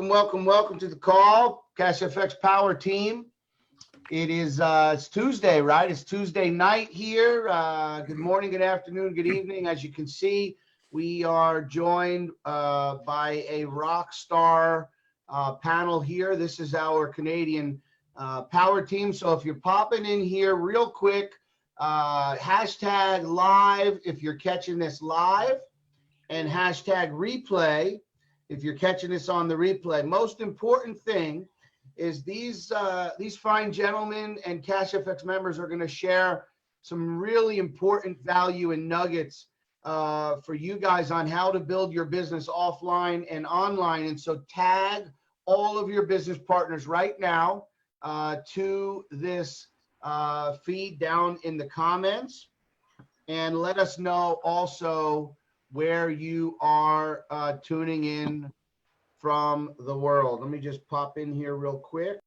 Welcome to the call. CashFX Power Team. It is it's Tuesday, right? It's Tuesday night here. Good morning, good afternoon, good evening. As you can see, we are joined by a rock star panel here. This is our Canadian Power Team. So if you're popping in here real quick, hashtag live if you're catching this live, and hashtag replay if you're catching this on the replay. Most important thing is these fine gentlemen and CashFX members are going to share some really important value and nuggets for you guys on how to build your business offline and online. And so tag all of your business partners right now to this feed down in the comments, and let us know also where you are tuning in from the world. Let me just pop in here real quick.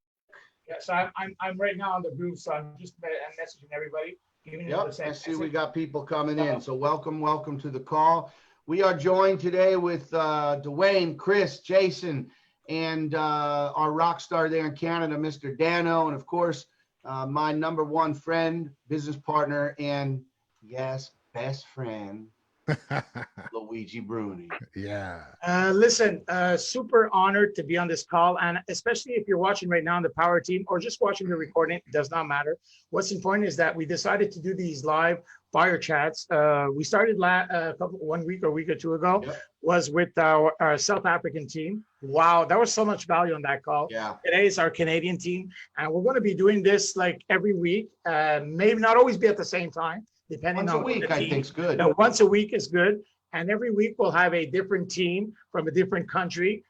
Yeah, so I'm right now on the group, so I'm just messaging everybody. Yep, I see we got people coming in. So welcome to the call. We are joined today with Dwayne, Chris, Jason, and our rock star there in Canada, Mr. Dano, and of course, my number one friend, business partner, and yes, best friend, Luigi Bruni. Yeah. Listen, super honored to be on this call, and especially if you're watching right now on the Power Team or just watching the recording, it does not matter. What's important is that we decided to do these live fire chats. We started 1 week or week or two ago. Yep. Was with our South African team. Wow, that was so much value on that call. Yeah. Today is our Canadian team, and we're going to be doing this like every week. Maybe not always be at the same time, depending once on a week. I think is good. No, once a week is good, and every week we'll have a different team from a different country,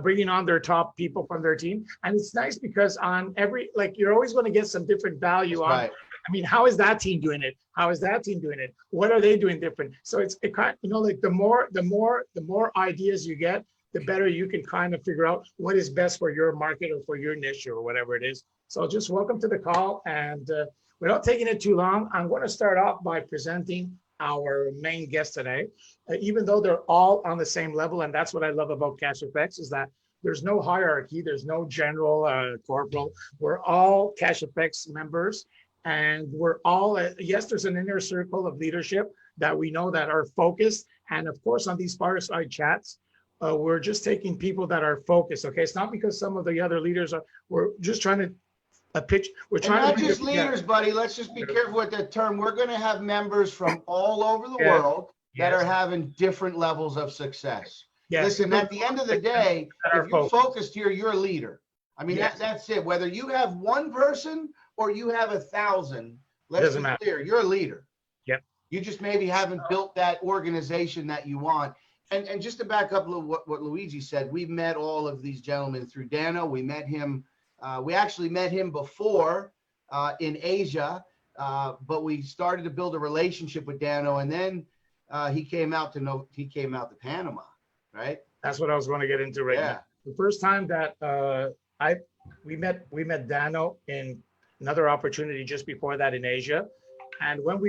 bringing on their top people from their team. And it's nice because on every, like, you're always going to get some different value. That's on. Right. I mean, how is that team doing it? How is that team doing it? What are they doing different? So it kind, like the more ideas you get, the better you can kind of figure out what is best for your market or for your niche or whatever it is. So just welcome to the call, and without taking it too long, I'm going to start off by presenting our main guest today. Even though they're all on the same level, and that's what I love about CashFX, is that there's no hierarchy, there's no general corporal. We're all CashFX members, and we're all, yes, there's an inner circle of leadership that we know that are focused. And of course, on these fireside chats, we're just taking people that are focused. Okay, it's not because some of the other leaders are. We're just trying to pitch. We're trying not to just leaders, buddy. Let's just be careful with that term. We're going to have members from all over the world that are having different levels of success. Yes. Listen, at the end of the day, if you're focused here, you're a leader. I mean, that's it. Whether you have one person or you have 1,000, let's be clear, you're a leader. Yep. You just maybe haven't built that organization that you want. And just to back up what Luigi said, we met all of these gentlemen through Dano. We met him. We actually met him before in Asia, but we started to build a relationship with Dano, and then he came out to Panama, right? That's what I was going to get into right now. The first time that we met Dano in another opportunity just before that in Asia. And when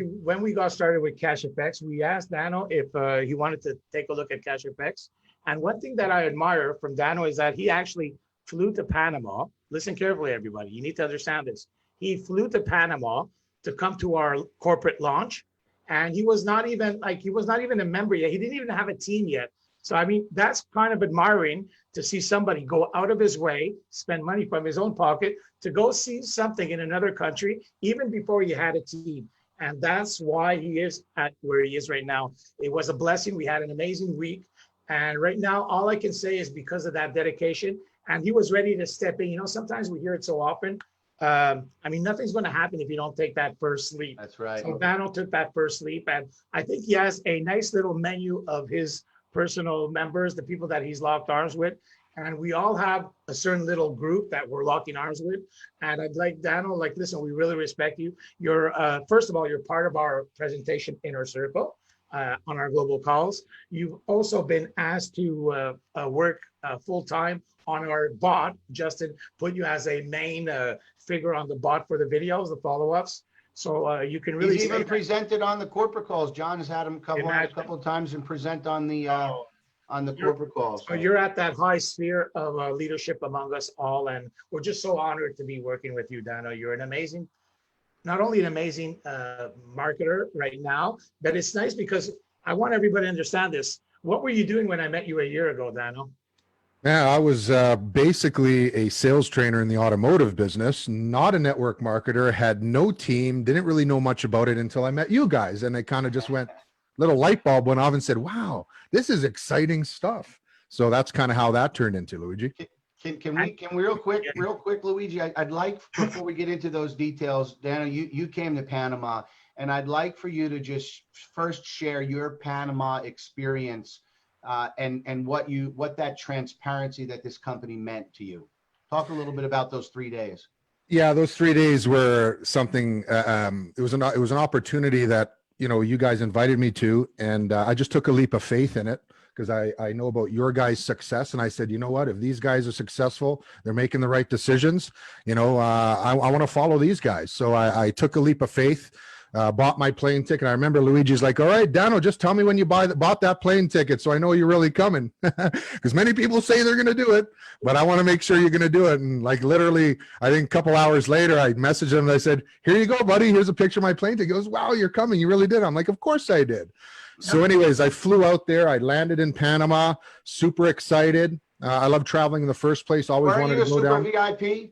we got started with CashFX, we asked Dano if he wanted to take a look at CashFX. And one thing that I admire from Dano is that he actually flew to Panama. Listen carefully, everybody. You need to understand this. He flew to Panama to come to our corporate launch, and he was not even a member yet. He didn't even have a team yet. So I mean, that's kind of admiring to see somebody go out of his way, spend money from his own pocket to go see something in another country, even before he had a team. And that's why he is at where he is right now. It was a blessing. We had an amazing week. And right now, all I can say is because of that dedication, and he was ready to step in. You know, sometimes we hear it so often. I mean, nothing's going to happen if you don't take that first leap. That's right. So Dano took that first leap. And I think he has a nice little menu of his personal members, the people that he's locked arms with. And we all have a certain little group that we're locking arms with. And I'd like Dano, listen, we really respect you. You're, first of all, you're part of our presentation inner circle on our global calls. You've also been asked to work full-time on our bot. Justin put you as a main figure on the bot for the videos, the follow-ups. So you can really— He's even presented on the corporate calls. John has had him come on a couple of times and present on the on the You're- corporate calls. So you're at that high sphere of leadership among us all, and we're just so honored to be working with you, Dano. You're an amazing, not only an amazing marketer right now, but it's nice because I want everybody to understand this. What were you doing when I met you a year ago, Dano? Yeah, I was basically a sales trainer in the automotive business, not a network marketer, had no team, didn't really know much about it until I met you guys. And it kind of just went, little light bulb went off and said, wow, this is exciting stuff. So that's kind of how that turned into, Luigi. Can we real quick, Luigi, I'd like, before we get into those details, Dano, you came to Panama, and I'd like for you to just first share your Panama experience and what that transparency that this company meant to you. Talk a little bit about those 3 days. Yeah, those 3 days were something. It was an opportunity that you guys invited me to, and I just took a leap of faith in it because I know about your guys' success, and I said, you know what? If these guys are successful, they're making the right decisions. I want to follow these guys. So I took a leap of faith. Bought my plane ticket. I remember Luigi's like, all right, Dano, just tell me when you bought that plane ticket so I know you're really coming. Because many people say they're going to do it, but I want to make sure you're going to do it. And like literally, I think a couple hours later, I messaged him and I said, here you go, buddy. Here's a picture of my plane ticket. He goes, wow, you're coming. You really did. I'm like, of course I did. So anyways, I flew out there. I landed in Panama, super excited. I love traveling in the first place. Always wanted to go down. VIP?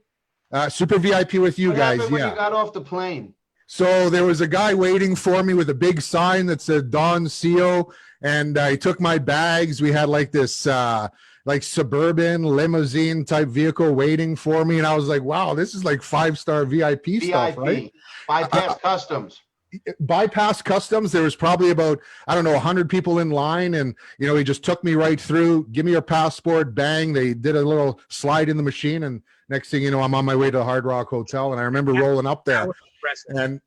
Super VIP with you what guys. Happened when you got off the plane? So there was a guy waiting for me with a big sign that said Don CO, and he took my bags. We had like this like suburban limousine type vehicle waiting for me, and I was like, wow, this is like 5-star VIP stuff, right? Bypass customs. Bypass customs. There was probably about, I don't know, 100 people in line, and he just took me right through. Give me your passport. Bang. They did a little slide in the machine, and next thing you know, I'm on my way to the Hard Rock Hotel. And I remember rolling up there. And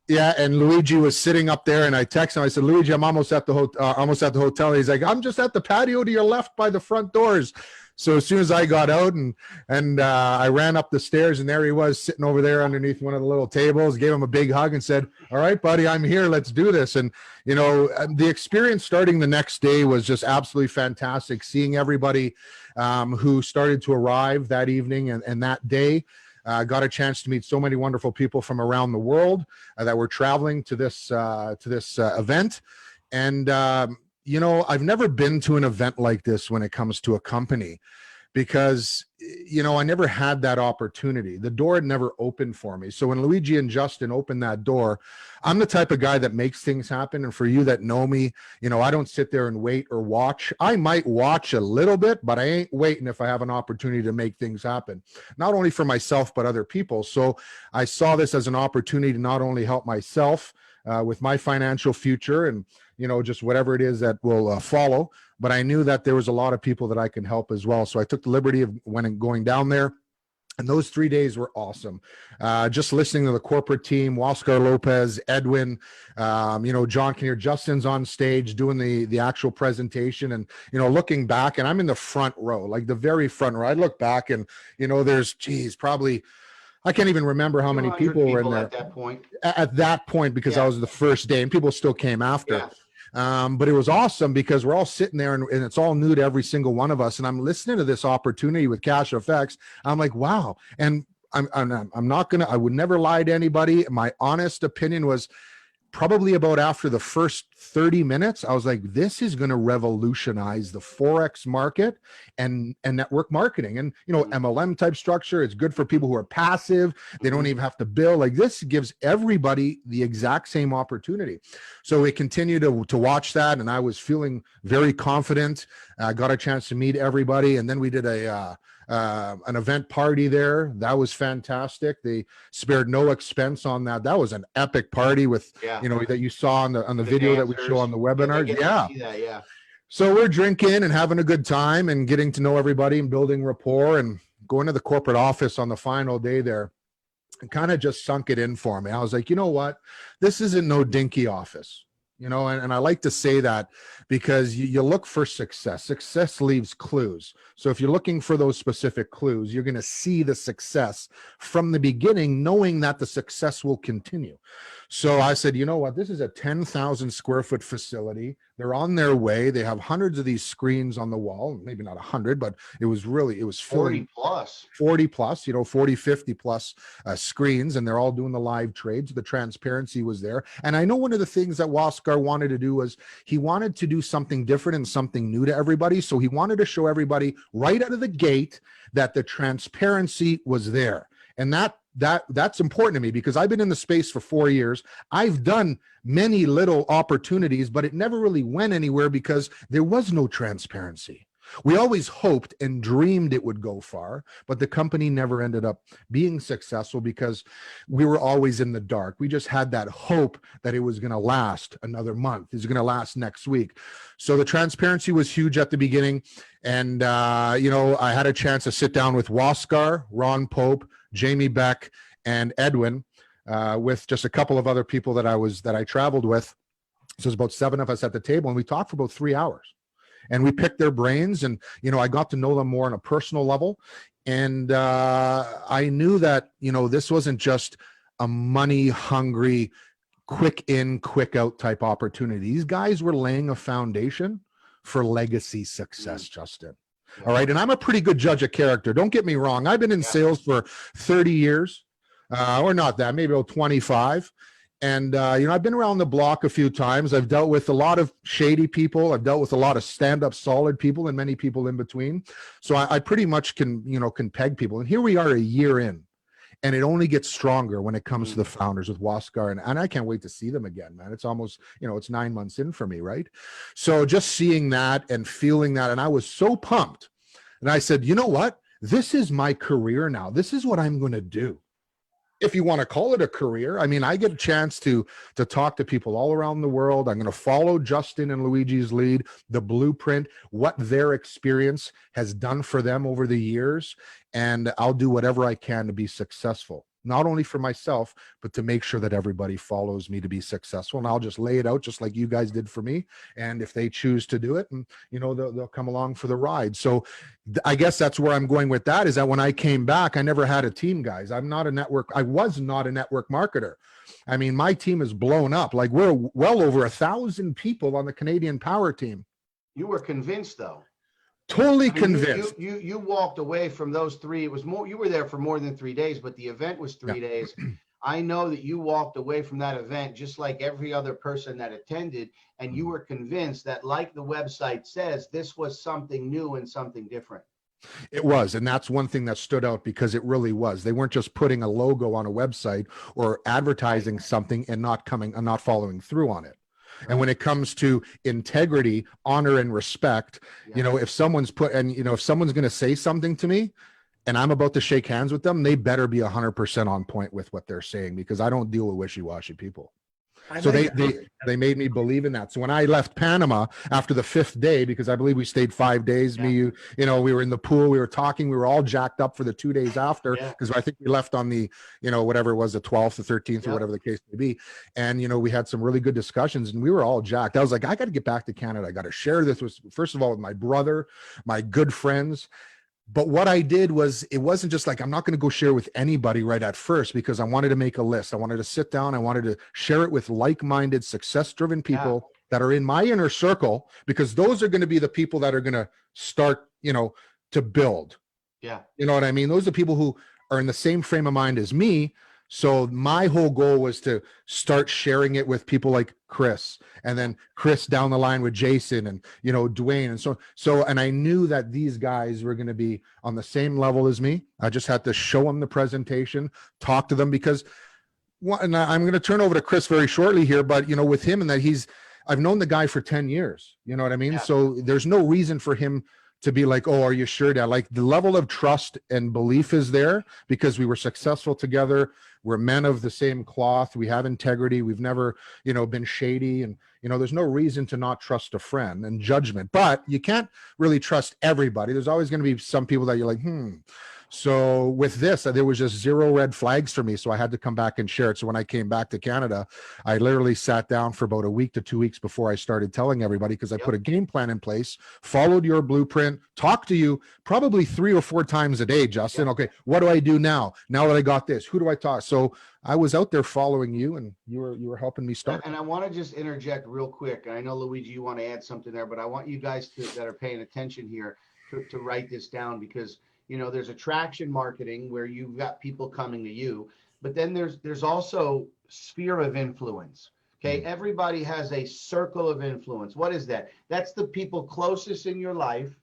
Luigi was sitting up there, and I texted him. I said, Luigi, I'm almost at the hotel. And he's like, I'm just at the patio to your left by the front doors. So as soon as I got out and I ran up the stairs, and there he was sitting over there underneath one of the little tables, gave him a big hug and said, all right, buddy, I'm here. Let's do this. And, the experience starting the next day was just absolutely fantastic. Seeing everybody who started to arrive that evening and that day. Got a chance to meet so many wonderful people from around the world that were traveling to this event. And, I've never been to an event like this when it comes to a company because, I never had that opportunity. The door had never opened for me. So when Luigi and Justin opened that door, I'm the type of guy that makes things happen. And for you that know me, I don't sit there and wait or watch. I might watch a little bit, but I ain't waiting if I have an opportunity to make things happen, not only for myself, but other people. So I saw this as an opportunity to not only help myself with my financial future and, just whatever it is that will follow. But I knew that there was a lot of people that I can help as well. So I took the liberty of going down there. And those 3 days were awesome. Just listening to the corporate team, Oscar Lopez, Edwin, John Kinnear, Justin's on stage doing the actual presentation. And, looking back, and I'm in the front row, like the very front row. I look back and, there's, probably, I can't even remember how many people were in there at that point. At that point, because I was the first day and people still came after. Yeah. But it was awesome because we're all sitting there and it's all new to every single one of us. And I'm listening to this opportunity with Cash FX. I'm like, wow. And I'm not going to, I would never lie to anybody. My honest opinion was probably about after the first 30 minutes, I was like, this is going to revolutionize the Forex market and network marketing. And, MLM type structure, it's good for people who are passive. They don't even have to bill. Like this gives everybody the exact same opportunity. So we continued to watch that. And I was feeling very confident. I got a chance to meet everybody. And then we did an event party there. That was fantastic. They spared no expense on that. That was an epic party with, that you saw on the video that we show on the webinar. Yeah. So we're drinking and having a good time and getting to know everybody and building rapport and going to the corporate office on the final day there. And kind of just sunk it in for me. I was like, you know what? This isn't no dinky office. And I like to say that because you look for success. Success leaves clues. So if you're looking for those specific clues, you're going to see the success from the beginning, knowing that the success will continue. So I said, you know what? This is a 10,000 square foot facility. They're on their way. They have hundreds of these screens on the wall, maybe not 100, but it was 40 plus. 40 plus, 40, 50 plus screens, and they're all doing the live trades. The transparency was there. And I know one of the things that Waskar wanted to do was he wanted to do something different and something new to everybody. So he wanted to show everybody right out of the gate that the transparency was there. And that's important to me because I've been in the space for 4 years. I've done many little opportunities, but it never really went anywhere because there was no transparency. We always hoped and dreamed it would go far, but the company never ended up being successful because we were always in the dark. We just had that hope that it was going to last another month. It's going to last next week. So the transparency was huge at the beginning. And, I had a chance to sit down with Waskar, Ron Pope, Jamie Beck, and Edwin, with just a couple of other people that I traveled with. So there's about 7 of us at the table, and we talked for about 3 hours. And we picked their brains, and I got to know them more on a personal level. And I knew that this wasn't just a money hungry, quick in, quick out type opportunity. These guys were laying a foundation for legacy success, Justin. All right. And I'm a pretty good judge of character. Don't get me wrong. I've been in sales for 30 years, or not that, maybe about 25. And, I've been around the block a few times. I've dealt with a lot of shady people. I've dealt with a lot of stand-up solid people and many people in between. So I pretty much can peg people. And here we are a year in, and it only gets stronger when it comes to the founders with Waskar. And I can't wait to see them again, man. It's almost, it's 9 months in for me, right? So just seeing that and feeling that, and I was so pumped. And I said, you know what? This is my career now. This is what I'm going to do. If you want to call it a career, I mean, I get a chance to talk to people all around the world. I'm going to follow Justin and Luigi's lead, the blueprint, what their experience has done for them over the years. And I'll do whatever I can to be successful, not only for myself, but to make sure that everybody follows me to be successful. And I'll just lay it out just like you guys did for me. And if they choose to do it, and they'll come along for the ride. So I guess that's where I'm going with that, is that when I came back, I never had a team, guys. I was not a network marketer. I mean, my team is blown up. Like, we're well over 1,000 people on the Canadian PowerTeam. You were convinced, though. Totally convinced. You walked away from those 3. It was more. You were there for more than 3 days, but the event was 3 days. I know that you walked away from that event just like every other person that attended, and you were convinced that, like the website says, this was something new and something different. It was. And that's one thing that stood out, because it really was. They weren't just putting a logo on a website or advertising something and not following through on it. And when it comes to integrity, honor, and respect, if someone's if someone's going to say something to me and I'm about to shake hands with them, they better be 100% on point with what they're saying, because I don't deal with wishy-washy people. So they made me believe in that. So when I left Panama after the 5th day, because I believe we stayed 5 days, we were in the pool, we were talking, we were all jacked up for the 2 days after, because I think we left on the, whatever it was, the 12th, the 13th, or whatever the case may be. And, we had some really good discussions, and we were all jacked. I was like, I got to get back to Canada. I got to share this with, first of all, with my brother, my good friends. But what I did was, it wasn't just like, I'm not going to go share with anybody right at first, because I wanted to make a list. I wanted to sit down. I wanted to share it with like-minded, success-driven people that are in my inner circle, because those are going to be the people that are going to start, to build. Yeah. You know what I mean? Those are people who are in the same frame of mind as me. So my whole goal was to start sharing it with people like Chris, and then Chris down the line with Jason, and, Dwayne. And and I knew that these guys were going to be on the same level as me. I just had to show them the presentation, talk to them, because and I'm going to turn over to Chris very shortly here, but, with him, and that I've known the guy for 10 years, you know what I mean? Yeah. So there's no reason for him to be like, oh, are you sure, Dad? Like, the level of trust and belief is there, because we were successful together. We're men of the same cloth. We have integrity. We've never, been shady. And, there's no reason to not trust a friend, and judgment. But you can't really trust everybody. There's always going to be some people that you're like, So with this, there was just zero red flags for me. So I had to come back and share it. So when I came back to Canada, I literally sat down for about a week to 2 weeks before I started telling everybody, because I put a game plan in place, followed your blueprint, talked to you probably 3 or 4 times a day, Justin. Okay, what do I do now? Now that I got this, who do I talk? So I was out there following you, and you were helping me start. And I want to just interject real quick. I know, Luigi, you want to add something there, but I want you guys that are paying attention here to write this down, because there's attraction marketing where you've got people coming to you, but then there's also sphere of influence. Okay, everybody has a circle of influence. What is that? That's the people closest in your life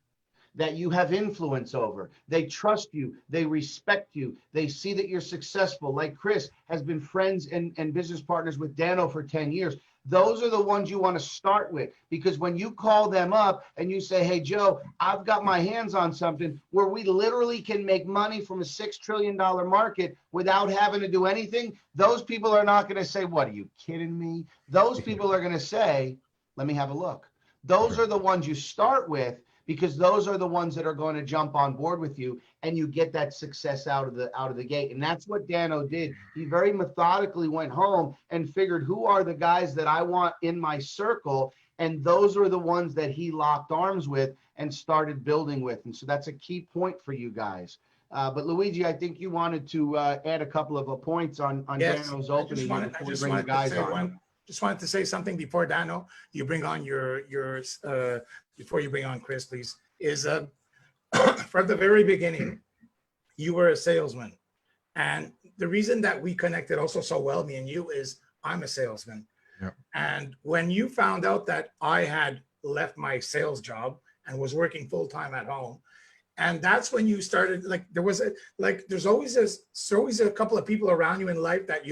that you have influence over. They trust you, they respect you, they see that you're successful. Like Chris has been friends and business partners with Dano for 10 years. Those are the ones you want to start with, because when you call them up and you say, hey, Joe, I've got my hands on something where we literally can make money from a $6 trillion market without having to do anything, those people are not going to say, what, are you kidding me? Those people are going to say, let me have a look. Those are the ones you start with, because those are the ones that are going to jump on board with you, and you get that success out of the gate. And that's what Dano did. He very methodically went home and figured, who are the guys that I want in my circle? And those are the ones that he locked arms with and started building with. And so that's a key point for you guys. But Luigi, I think you wanted to add a couple of points on Dano's opening before we bring the guys on. Just wanted to say something before Dano, you bring on before you bring on Chris, please, is from the very beginning, you were a salesman. And the reason that we connected also so well, me and you, is I'm a salesman. Yeah. And when you found out that I had left my sales job and was working full-time at home, and that's when you started, there's always a couple of people around you in life that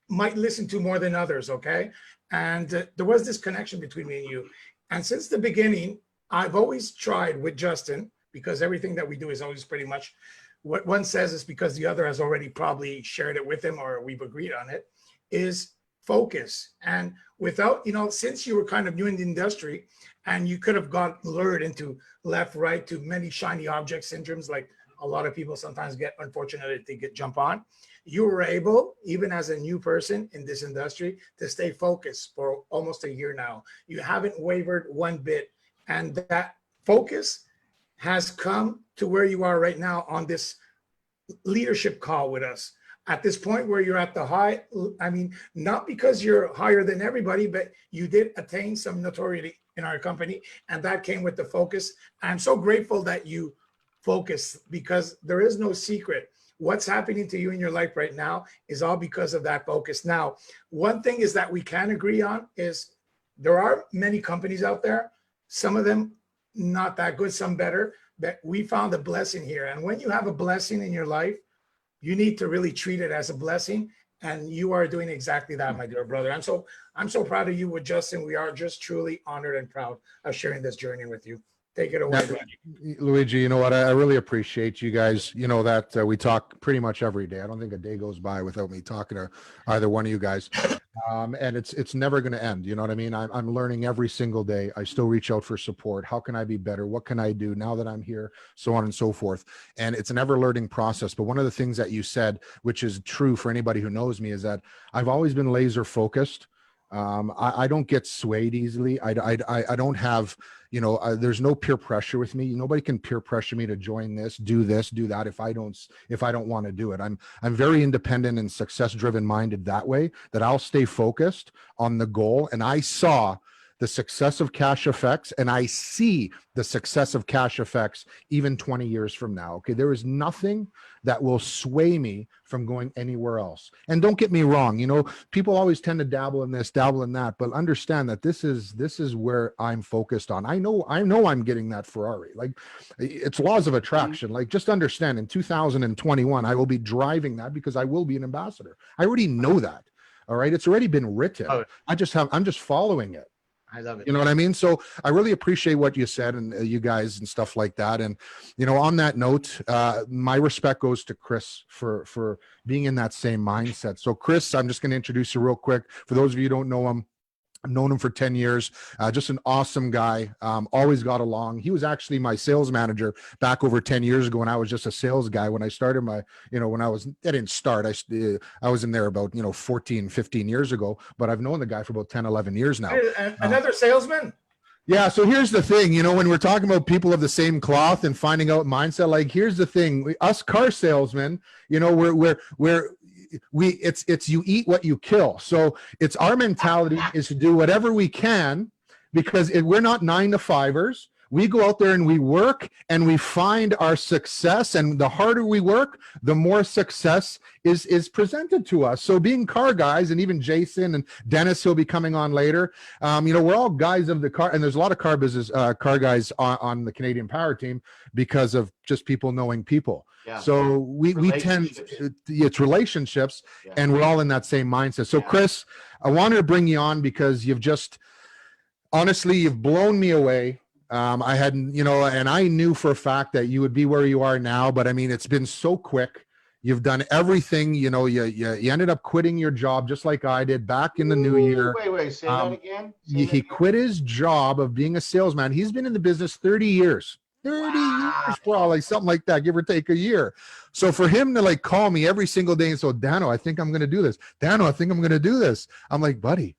might listen to more than others, okay? And there was this connection between me and you. And since the beginning, I've always tried with Justin, because everything that we do is always pretty much what one says is because the other has already probably shared it with him or we've agreed on it, is focus. And without, since you were kind of new in the industry and you could have got lured into left, right to many shiny object syndromes, like a lot of people sometimes get, unfortunately, they jump on. You were able, even as a new person in this industry, to stay focused for almost a year now. You haven't wavered one bit. And that focus has come to where you are right now on this leadership call with us. At this point where you're at the high, I mean, not because you're higher than everybody, but you did attain some notoriety in our company. And that came with the focus. I'm so grateful that you focus, because there is no secret. What's happening to you in your life right now is all because of that focus. Now, one thing is that we can agree on is there are many companies out there, some of them not that good, some better, but we found a blessing here. And when you have a blessing in your life, you need to really treat it as a blessing. And you are doing exactly that, my dear brother. I'm so proud of you with Justin. We are just truly honored and proud of sharing this journey with you. Take it away, Luigi. You know what? I really appreciate you guys. You know that we talk pretty much every day. I don't think a day goes by without me talking to either one of you guys. And it's never going to end. You know what I mean? I'm learning every single day. I still reach out for support. How can I be better? What can I do now that I'm here? So on and so forth. And it's an ever learning process. But one of the things that you said, which is true for anybody who knows me, is that I've always been laser focused. I don't get swayed easily. I don't have, there's no peer pressure with me. Nobody can peer pressure me to join this, do that. If I don't want to do it, I'm very independent and success driven minded that way, that I'll stay focused on the goal. And I saw the success of Cash Effects, and I see the success of Cash Effects even 20 years from now. Okay, there is nothing that will sway me from going anywhere else. And don't get me wrong, people always tend to dabble in this, dabble in that, but understand that this is where I'm focused on. I know I'm getting that Ferrari. Like, it's laws of attraction. Like, just understand, in 2021, I will be driving that because I will be an ambassador. I already know that. All right, it's already been written. I'm just following it. I love it. You know what I mean? So I really appreciate what you said, and you guys and stuff like that. And, on that note, my respect goes to Chris for being in that same mindset. So Chris, I'm just going to introduce you real quick. For those of you who don't know him, I've known him for 10 years. Just an awesome guy. Always got along. He was actually my sales manager back over 10 years ago when I was just a sales guy. When I started my, I didn't start. I was in there about, 14, 15 years ago, but I've known the guy for about 10, 11 years now. Another salesman? Yeah. So here's the thing, when we're talking about people of the same cloth and finding out mindset, like here's the thing, us car salesmen, it's you eat what you kill. So it's our mentality is to do whatever we can because we're not 9-to-5ers. We go out there and we work and we find our success, and the harder we work, the more success is presented to us. So being car guys, and even Jason and Dennis, who'll be coming on later, we're all guys of the car, and there's a lot of car guys on the Canadian Power Team because of just people knowing people. Yeah. So we tend, it's relationships, yeah. And we're all in that same mindset. So yeah. Chris, I wanted to bring you on because honestly, you've blown me away. I hadn't, and I knew for a fact that you would be where you are now, but I mean, it's been so quick. You've done everything, you ended up quitting your job just like I did back in the new year. Wait, say that again? He quit his job of being a salesman. He's been in the business 30 years. 30 years, probably something like that, give or take a year. So for him to call me every single day and say, Dano, I think I'm going to do this. Dano, I think I'm going to do this. I'm like, buddy,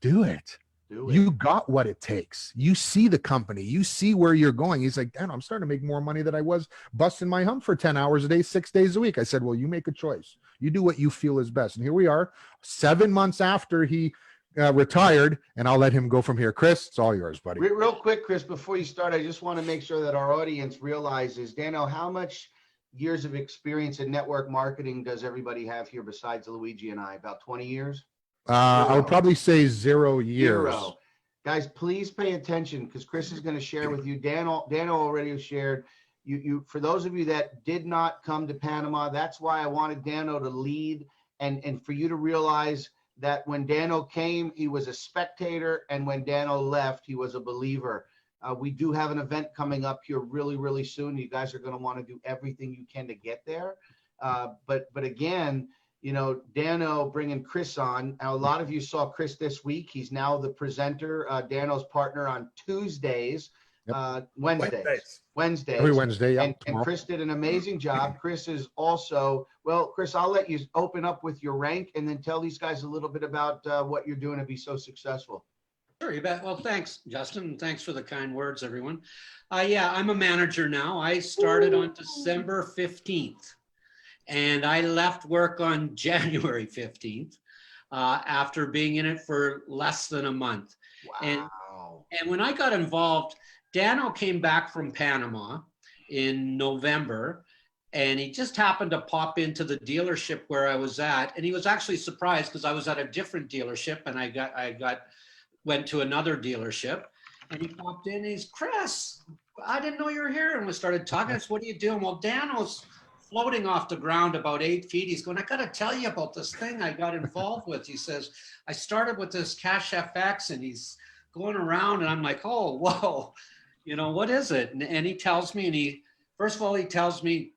do it. You got what it takes. You see the company, you see where you're going. He's like, Dano, I'm starting to make more money than I was busting my hump for 10 hours a day, 6 days a week. I said, well, you make a choice. You do what you feel is best. And here we are 7 months after he retired, and I'll let him go from here. Chris, it's all yours, buddy. Real quick, Chris, before you start, I just want to make sure that our audience realizes, Dano, how much years of experience in network marketing does everybody have here besides Luigi and I? About 20 years? I would probably say 0 years. 0. Guys, please pay attention because Chris is going to share with you. Dano already shared. You for those of you that did not come to Panama, that's why I wanted Dano to lead and for you to realize that when Dano came, he was a spectator, and when Dano left, he was a believer. We do have an event coming up here really, really soon. You guys are going to want to do everything you can to get there. But again, Dano bringing Chris on. Now, a lot of you saw Chris this week. He's now the presenter, Dano's partner on Tuesdays, Wednesdays. Every Wednesday, yeah. And Chris did an amazing job. Chris is also, Chris, I'll let you open up with your rank and then tell these guys a little bit about what you're doing to be so successful. Sure, you bet. Well, thanks, Justin. And thanks for the kind words, everyone. Yeah, I'm a manager now. I started on December 15th. And I left work on January 15th after being in it for less than a month. Wow. And when I got involved, Dano came back from Panama in November, and he just happened to pop into the dealership where I was at. And he was actually surprised because I was at a different dealership, and I went to another dealership, and he popped in and he's, Chris, I didn't know you were here. And we started talking. I said, what are you doing? Well, Dano's floating off the ground about 8 feet. He's going, I got to tell you about this thing I got involved with. He says, I started with this Cash FX, and he's going around, and I'm like, oh, whoa, what is it? And he tells me, first of all, he tells me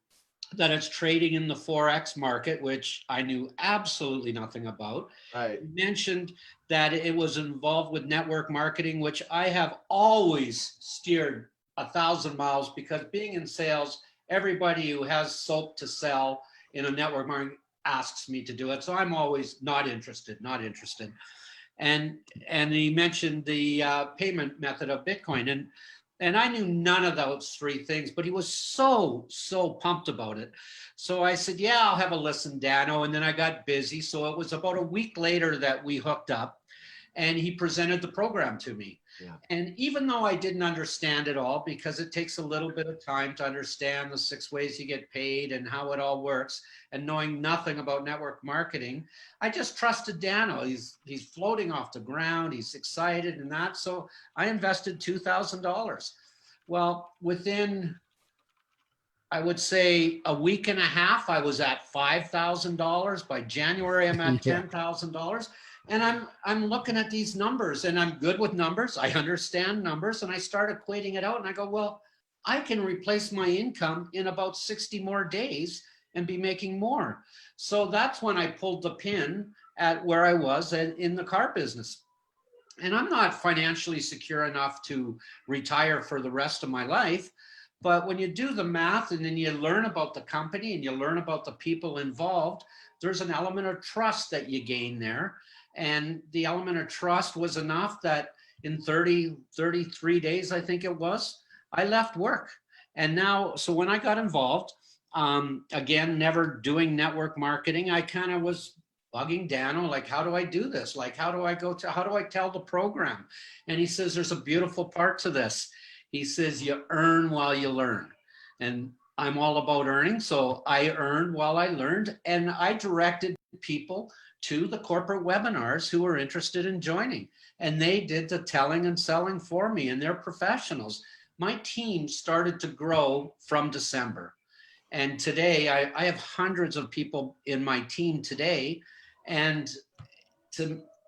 that it's trading in the Forex market, which I knew absolutely nothing about. Right. He mentioned that it was involved with network marketing, which I have always steered 1,000 miles because being in sales, everybody who has soap to sell in a network marketing asks me to do it. So I'm always not interested. And he mentioned the payment method of Bitcoin. And I knew none of those 3 things, but he was so pumped about it. So I said, yeah, I'll have a listen, Dano. And then I got busy. So it was about a week later that we hooked up, and he presented the program to me. Yeah. And even though I didn't understand it all, because it takes a little bit of time to understand the 6 ways you get paid and how it all works, and knowing nothing about network marketing, I just trusted Dano. He's floating off the ground. He's excited and that. So I invested $2,000. Well, within, I would say, a week and a half, I was at $5,000. By January, I'm at $10,000. And I'm looking at these numbers, and I'm good with numbers. I understand numbers, and I start equating it out, and I go, well, I can replace my income in about 60 more days and be making more. So that's when I pulled the pin at where I was in the car business. And I'm not financially secure enough to retire for the rest of my life. But when you do the math and then you learn about the company and you learn about the people involved, there's an element of trust that you gain there. And the element of trust was enough that in 33 days, I think it was, I left work. And now, so when I got involved, again, never doing network marketing, I kind of was bugging Dano, like, how do I do this? Like, how do I tell the program? And he says, there's a beautiful part to this. He says, you earn while you learn. And I'm all about earning. So I earned while I learned, and I directed people to the corporate webinars who were interested in joining. And they did the telling and selling for me, and they're professionals. My team started to grow from December. And today I have hundreds of people in my team today. And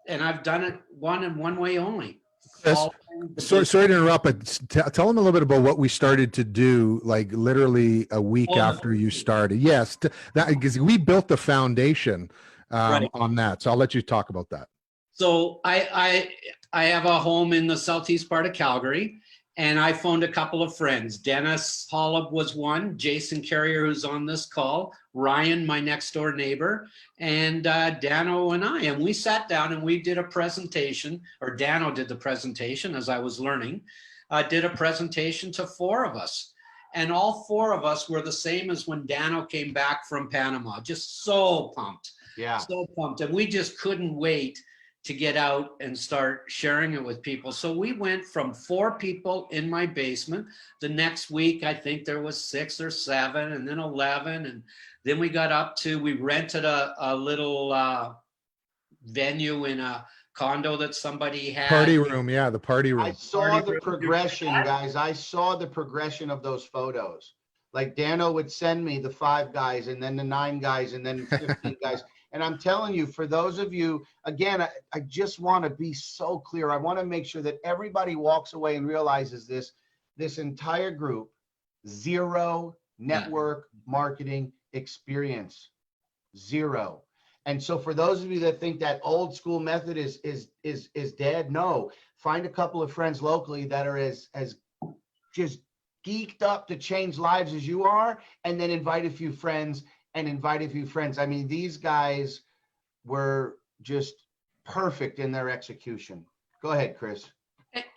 I've done it one way only. Sorry to interrupt, but tell them a little bit about what we started to do, like literally a week after you started. Yes, that because we built the foundation Right. on that. So I'll let you talk about that. So I have a home in the southeast part of Calgary, and I phoned a couple of friends. Dennis Hollub was one, Jason Carrier, who's on this call, Ryan, my next door neighbor, and Dano and I. And we sat down and we did a presentation, or Dano did the presentation as I was learning, did a presentation to 4 of us. And all 4 of us were the same as when Dano came back from Panama, just so pumped. Yeah. So pumped. And we just couldn't wait to get out and start sharing it with people. So we went from 4 people in my basement. The next week, I think there was 6 or 7, and then 11. And then we got up to, we rented a little venue in a condo that somebody had. Party room, yeah, the party room. I saw the progression, guys. I saw the progression of those photos. Like Dano would send me the 5 guys, and then the 9 guys, and then 15 guys. And I'm telling you, for those of you, again, I just want to be so clear. I want to make sure that everybody walks away and realizes this entire group, 0 network marketing experience, 0. And so for those of you that think that old school method is dead, no, find a couple of friends locally that are as just geeked up to change lives as you are, and then invite a few friends. I mean, these guys were just perfect in their execution. Go ahead, Chris.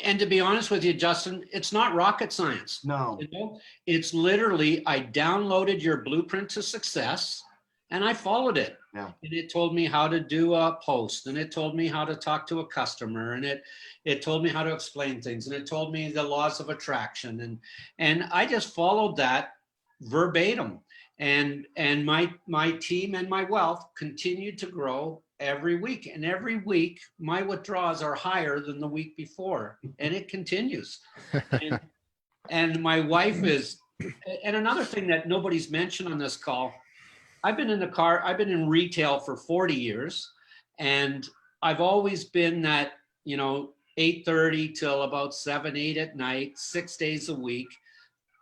And to be honest with you, Justin, it's not rocket science. No. You know, it's literally, I downloaded your blueprint to success and I followed it. Yeah. And it told me how to do a post, and it told me how to talk to a customer, and it told me how to explain things, and it told me the laws of attraction. And I just followed that verbatim. And my team and my wealth continued to grow every week. And every week, my withdrawals are higher than the week before. And it continues. And my wife is, and another thing that nobody's mentioned on this call, I've been in retail for 40 years. And I've always been that, 8:30 till about 7, 8 at night, 6 days a week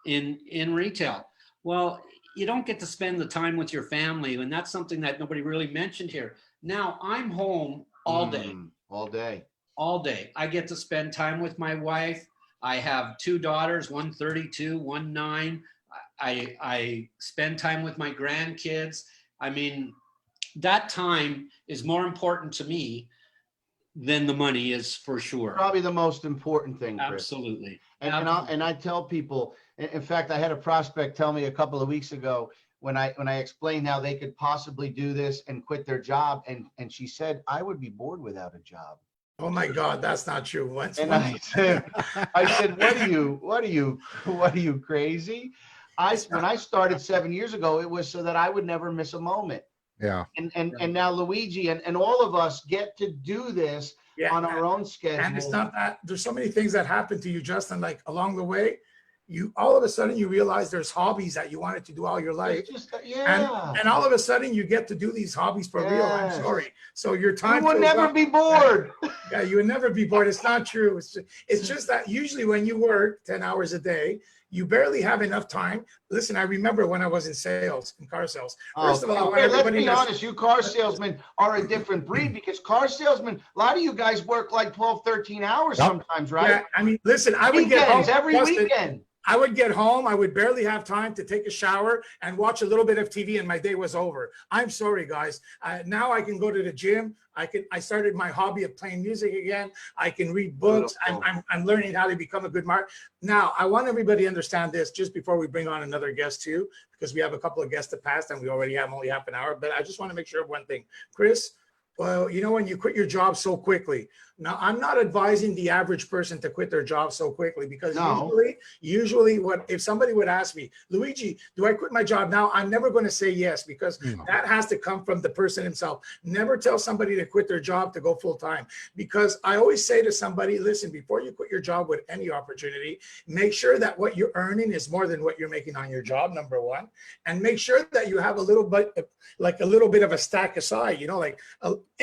in retail. Well, you don't get to spend the time with your family, and that's something that nobody really mentioned here. Now I'm home all day. All day. I get to spend time with my wife. I have 2 daughters, one 32, one 9. I spend time with my grandkids. I mean, that time is more important to me than the money is, for sure. Probably the most important thing, Chris. Absolutely. And I tell people, in fact, I had a prospect tell me a couple of weeks ago when I explained how they could possibly do this and quit their job, and she said, I would be bored without a job. Oh my God, that's not true. I said, what are you crazy? When I started 7 years ago, it was so that I would never miss a moment. Yeah. And now Luigi and all of us get to do this on our own schedule. And it's not that there's so many things that happen to you, Justin, like along the way, you all of a sudden you realize there's hobbies that you wanted to do all your life. And all of a sudden you get to do these hobbies for real. I'm sorry. So your time you would never be bored. Yeah, you would never be bored. It's not true. It's just that usually when you work 10 hours a day, you barely have enough time. Listen, I remember when I was in sales, in car sales. First of all, I want let's everybody be to- honest, you car salesmen are a different breed, because car salesmen, a lot of you guys work like 12, 13 hours sometimes, right? Yeah, I mean, listen, I would get home. Weekends, every Justin, weekend. I would get home, I would barely have time to take a shower and watch a little bit of TV, and my day was over. I'm sorry, guys. Now I can go to the gym. I started my hobby of playing music again. I can read books. I'm learning how to become a good marketer. Now, I want everybody to understand this just before we bring on another guest too, because we have a couple of guests to pass and we already have only half an hour. But I just want to make sure of one thing. Chris, well, you know, when you quit your job so quickly. Now, I'm not advising the average person to quit their job so quickly, because usually what if somebody would ask me, Luigi, do I quit my job now? I'm never going to say yes, because that has to come from the person himself. Never tell somebody to quit their job to go full time, because I always say to somebody, listen, before you quit your job with any opportunity, make sure that what you're earning is more than what you're making on your job, number one, and make sure that you have a little bit, like a little bit of a stack aside, you know, like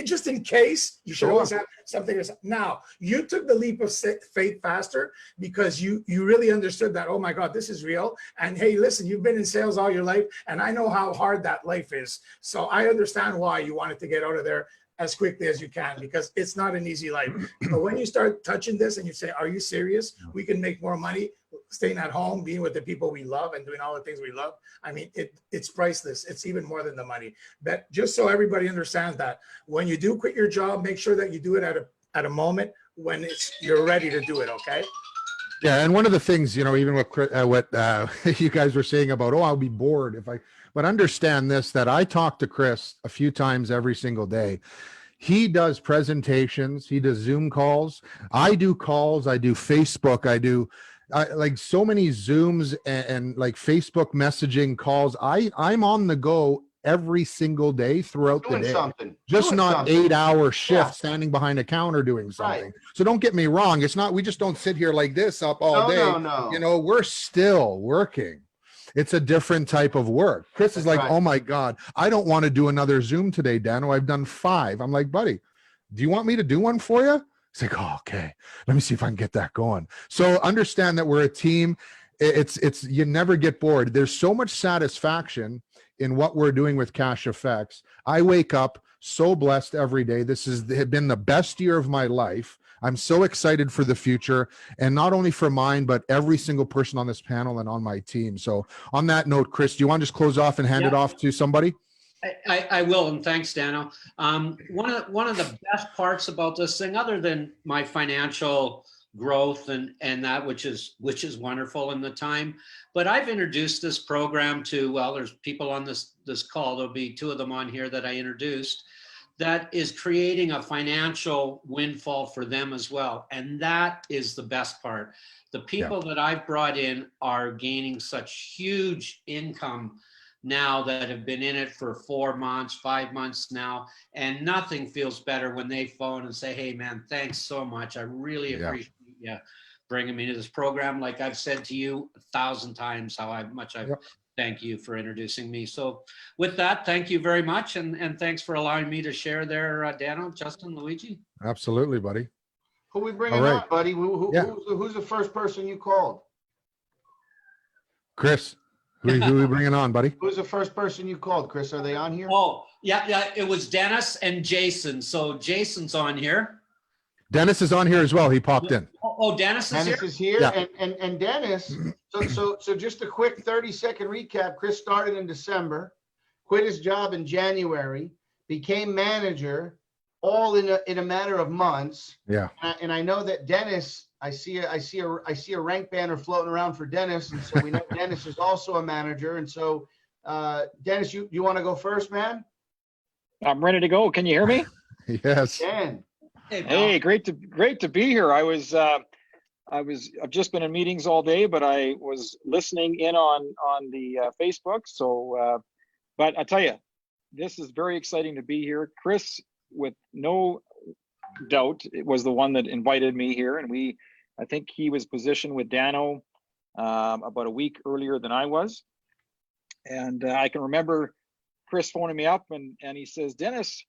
just in case. You should always have something. Now, you took the leap of faith faster because you really understood that, oh my God, this is real. And hey, listen, you've been in sales all your life, and I know how hard that life is. So I understand why you wanted to get out of there as quickly as you can, because it's not an easy life. But when you start touching this and you say, are you serious? We can make more money staying at home, being with the people we love and doing all the things we love. I mean, it's priceless. It's even more than the money. But just so everybody understands that, when you do quit your job, make sure that you do it at a moment when you're ready to do it, okay? Yeah, and one of the things, you know, even what you guys were saying about, oh, I'll be bored if but understand this, that I talk to Chris a few times every single day. He does presentations, he does Zoom calls, I do calls, I do Facebook, I do like so many Zooms and like Facebook messaging calls. I'm on the go every single day throughout the day. Just not 8-hour shifts standing behind a counter doing something. So don't get me wrong. It's not, we just don't sit here like this up all day. No. You know, we're still working. It's a different type of work. Chris is like, oh my God, I don't want to do another Zoom today, Dano. I've done 5. I'm like, buddy, do you want me to do one for you? He's like, oh, okay. Let me see if I can get that going. So understand that we're a team. It's you never get bored. There's so much satisfaction in what we're doing with Cash FX. I wake up so blessed every day. This has been the best year of my life. I'm so excited for the future, and not only for mine, but every single person on this panel and on my team. So on that note, Chris, do you want to just close off and hand it off to somebody? I will, and thanks, Dano. One of the best parts about this thing, other than my financial growth and that which is wonderful in the time, but I've introduced this program to, well, there's people on this call. There'll be 2 of them on here that I introduced, that is creating a financial windfall for them as well, and that is the best part. The people that I've brought in are gaining such huge income now that have been in it for 4 months, 5 months now, and nothing feels better when they phone and say, hey man, thanks so much. I really appreciate you bringing me to this program. Like I've said to you 1,000 times how much I thank you for introducing me. So with that, thank you very much. And thanks for allowing me to share there, Dano, Justin, Luigi. Absolutely, buddy. Who we bringing on, buddy? Who's the first person you called? Chris. Who are we bringing on, buddy? Who's the first person you called, Chris? Are they on here? Oh, yeah. It was Dennis and Jason. So Jason's on here. Dennis is on here as well. He popped in. Oh, Dennis is here? Dennis is here. Yeah. And Dennis, so just a quick 30-second recap. Chris started in December, quit his job in January, became manager, all in a matter of months. Yeah. And I know that Dennis, I see a rank banner floating around for Dennis, and so we know Dennis is also a manager. And so, Dennis, you want to go first, man? I'm ready to go. Can you hear me? Yes. Hey, great to be here. I've just been in meetings all day, but I was listening in on the Facebook. So, but I tell you, this is very exciting to be here. Chris, with no doubt, it was the one that invited me here, and I think he was positioned with Dano about a week earlier than I was. And I can remember Chris phoning me up and he says, Dennis,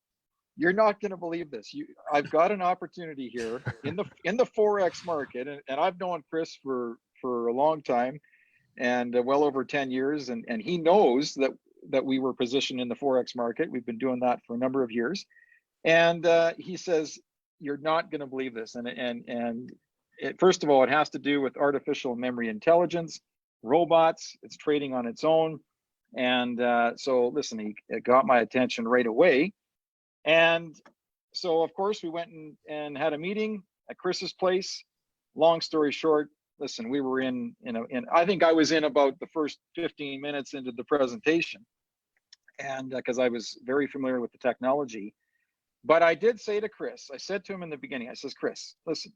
you're not going to believe this. I've got an opportunity here in the Forex market. And I've known Chris for a long time. and well over 10 years. And he knows that we were positioned in the Forex market. We've been doing that for a number of years. And he says, you're not going to believe this. And first of all, it has to do with artificial memory intelligence, robots. It's trading on its own. And so listen, it got my attention right away. And so of course we went and had a meeting at Chris's place. Long story short, listen, we were in I think I was in about the first 15 minutes into the presentation, and because I was very familiar with the technology. But I did say to Chris, I said to him in the beginning, I says, Chris, listen,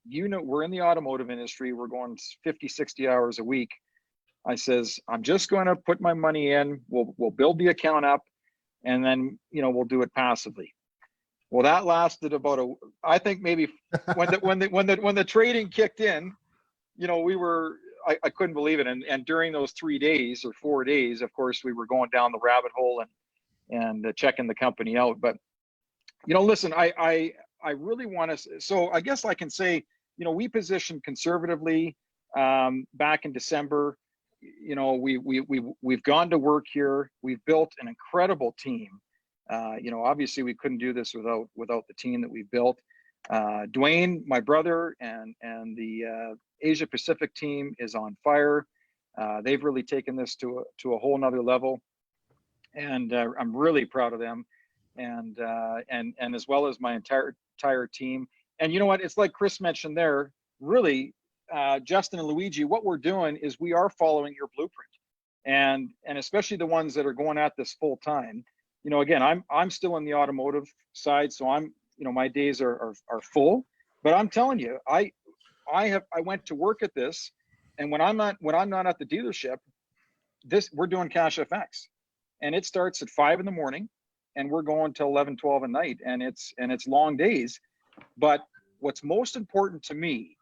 you know, we're in the automotive industry. We're going 50, 60 hours a week. I says, I'm just going to put my money in. We'll build the account up, and then, you know, we'll do it passively. Well, that lasted about I think maybe when the trading kicked in, you know, I couldn't believe it. And during those 3 days or 4 days, of course, we were going down the rabbit hole and checking the company out. But, you know, listen, I really want to, so I guess I can say, you know, we positioned conservatively back in December. You know, we've gone to work here. We've built an incredible team. You know, obviously we couldn't do this without the team that we've built. Dwayne, my brother, and the Asia Pacific team is on fire. They've really taken this to a whole nother level, and I'm really proud of them, and as well as my entire team. And you know what? It's like Chris mentioned there. Really, Justin and Luigi, what we're doing is we are following your blueprint, and especially the ones that are going at this full time. You know, again, I'm still in the automotive side, so you know, my days are full. But I'm telling you, I went to work at this, and when I'm not at the dealership, we're doing cash FX, and it starts at 5 in the morning, and we're going till 11, 12 at night, and it's long days. But what's most important to me,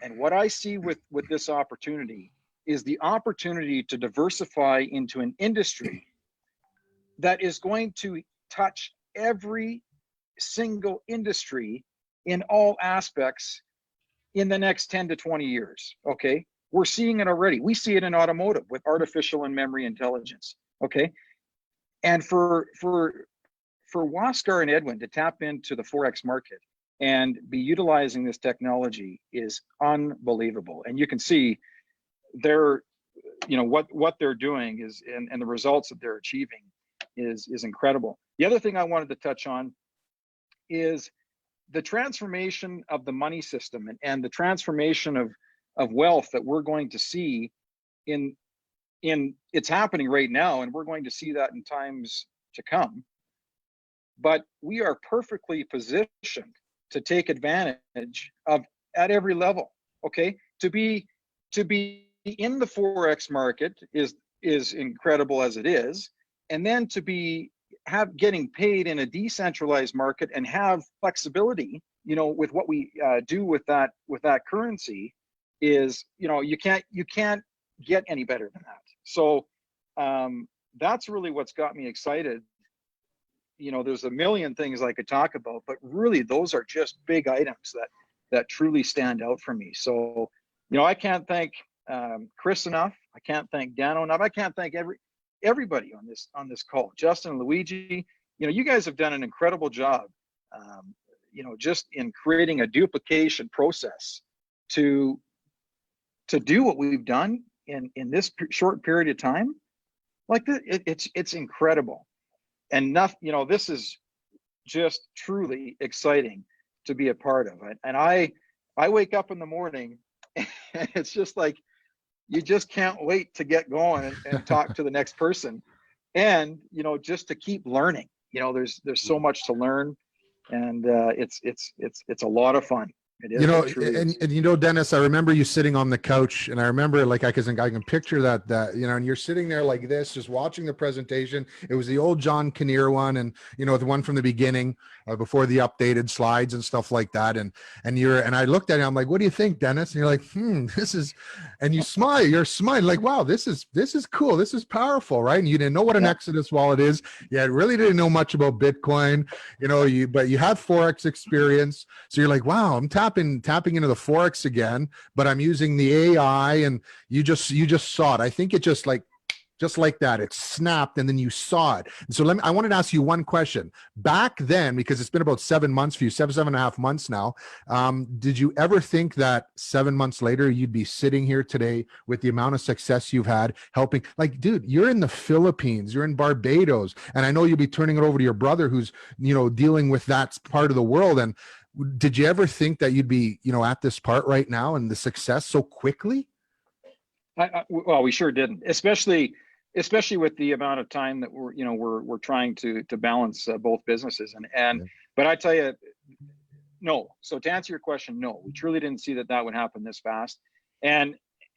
and what I see with this opportunity, is the opportunity to diversify into an industry that is going to touch every single industry in all aspects in the next 10 to 20 years. Okay, we're seeing it already. We see it in automotive with artificial and memory intelligence. Okay, and for Waskar and Edwin to tap into the Forex market and be utilizing this technology is unbelievable. And you can see they're, you know, what they're doing is, and the results that they're achieving is incredible. The other thing I wanted to touch on is the transformation of the money system and the transformation of wealth that we're going to see in it's happening right now, and we're going to see that in times to come. But we are perfectly positioned to take advantage of at every level. Okay, to be in the Forex market is incredible as it is, and then to be getting paid in a decentralized market and have flexibility, you know, with what we do with that currency is, you know, you can't get any better than that. So that's really what's got me excited. You know, there's a million things I could talk about, but really those are just big items that truly stand out for me. So, you know, I can't thank Chris enough. I can't thank Dano enough. I can't thank everybody on this call. Justin and Luigi, you know, you guys have done an incredible job, you know, just in creating a duplication process to do what we've done in this short period of time. Like it's incredible. And you know, this is just truly exciting to be a part of it. And I wake up in the morning and it's just like, you just can't wait to get going and talk to the next person. And, you know, just to keep learning, you know, there's so much to learn, and it's a lot of fun. It is, you know, and you know, Dennis, I remember you sitting on the couch, and I remember, like, I can picture that, you know, and you're sitting there like this, just watching the presentation. It was the old John Kinnear one, and, you know, the one from the beginning, before the updated slides and stuff like that. And I looked at it, I'm like, what do you think, Dennis? And you're like, this is, and you're smiling like, wow, this is cool. This is powerful, right? And you didn't know what an Exodus wallet is. You really didn't know much about Bitcoin, you know, but you had Forex experience. So you're like, wow, I'm tapping tapping into the Forex again, but I'm using the AI, and you just saw it. I think it just like that, it snapped and then you saw it. And so I wanted to ask you one question. Back then, because it's been about 7 months for you, 7.5 months now, did you ever think that 7 months later you'd be sitting here today with the amount of success you've had helping? Like, dude, you're in the Philippines, you're in Barbados, and I know you'll be turning it over to your brother who's, dealing with that part of the world. And did you ever think that you'd be, at this part right now and the success so quickly? Well, we sure didn't, especially with the amount of time that we're trying to balance both businesses. But I tell you, no. So to answer your question, no, we truly didn't see that would happen this fast. And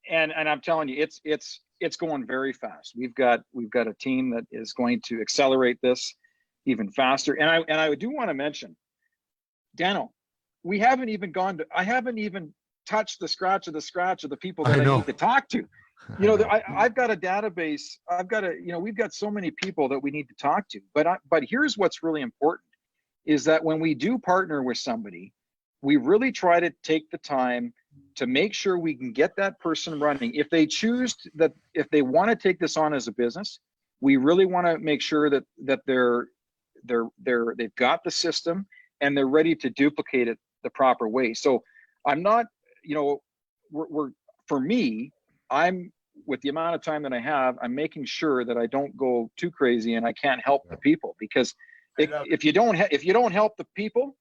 I'm telling you, it's going very fast. We've got a team that is going to accelerate this even faster. And I do want to mention, Dano, I haven't even touched the scratch of the people that I need to talk to. I've got a database. We've got so many people that we need to talk to. But here's what's really important is that when we do partner with somebody, we really try to take the time to make sure we can get that person running. If they choose that, if they want to take this on as a business, we really want to make sure that they've got the system and they're ready to duplicate it the proper way. So I'm not, for me, I'm, with the amount of time that I have, I'm making sure that I don't go too crazy and I can't help the people, because if you don't help the people,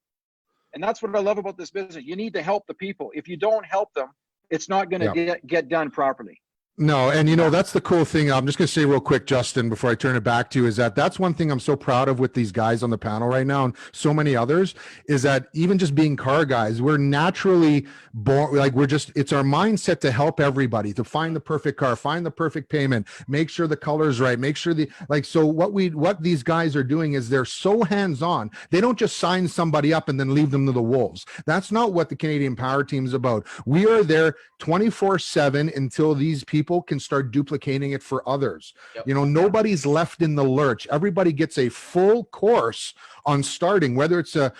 and that's what I love about this business, you need to help the people. If you don't help them, it's not going to get done properly. No, and that's the cool thing. I'm just going to say real quick, Justin, before I turn it back to you, is that's one thing I'm so proud of with these guys on the panel right now, and so many others, is that even just being car guys, we're naturally born, like it's our mindset to help everybody, to find the perfect car, find the perfect payment, make sure the color's right, make sure so what these guys are doing is they're so hands-on. They don't just sign somebody up and then leave them to the wolves. That's not what the Canadian Power Team is about. We are there 24/7 until these people can start duplicating it for others. Yep. Nobody's left in the lurch. Everybody gets a full course on starting, whether it's the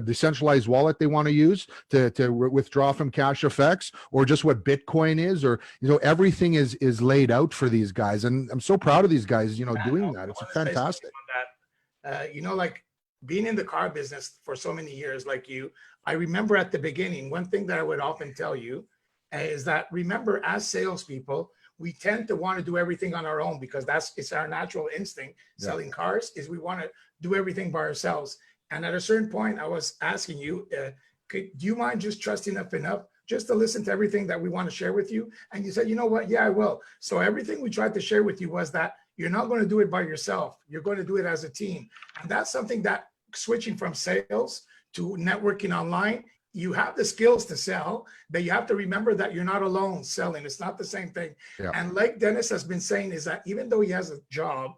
decentralized wallet they want to use to withdraw from CashFX, or just what Bitcoin is, or everything is laid out for these guys. And I'm so proud of these guys, doing that. It's fantastic. Like being in the car business for so many years, like I remember at the beginning, one thing that I would often tell you is that, remember, as salespeople, we tend to want to do everything on our own, because it's our natural instinct. Selling cars is we want to do everything by ourselves. And at a certain point, I was asking you, do you mind just trusting us enough just to listen to everything that we want to share with you? And you said, you know what? Yeah, I will. So everything we tried to share with you was that you're not going to do it by yourself. You're going to do it as a team. And that's something that, switching from sales to networking online, you have the skills to sell, but you have to remember that you're not alone selling. It's not the same thing. Yeah. And like Dennis has been saying, is that even though he has a job,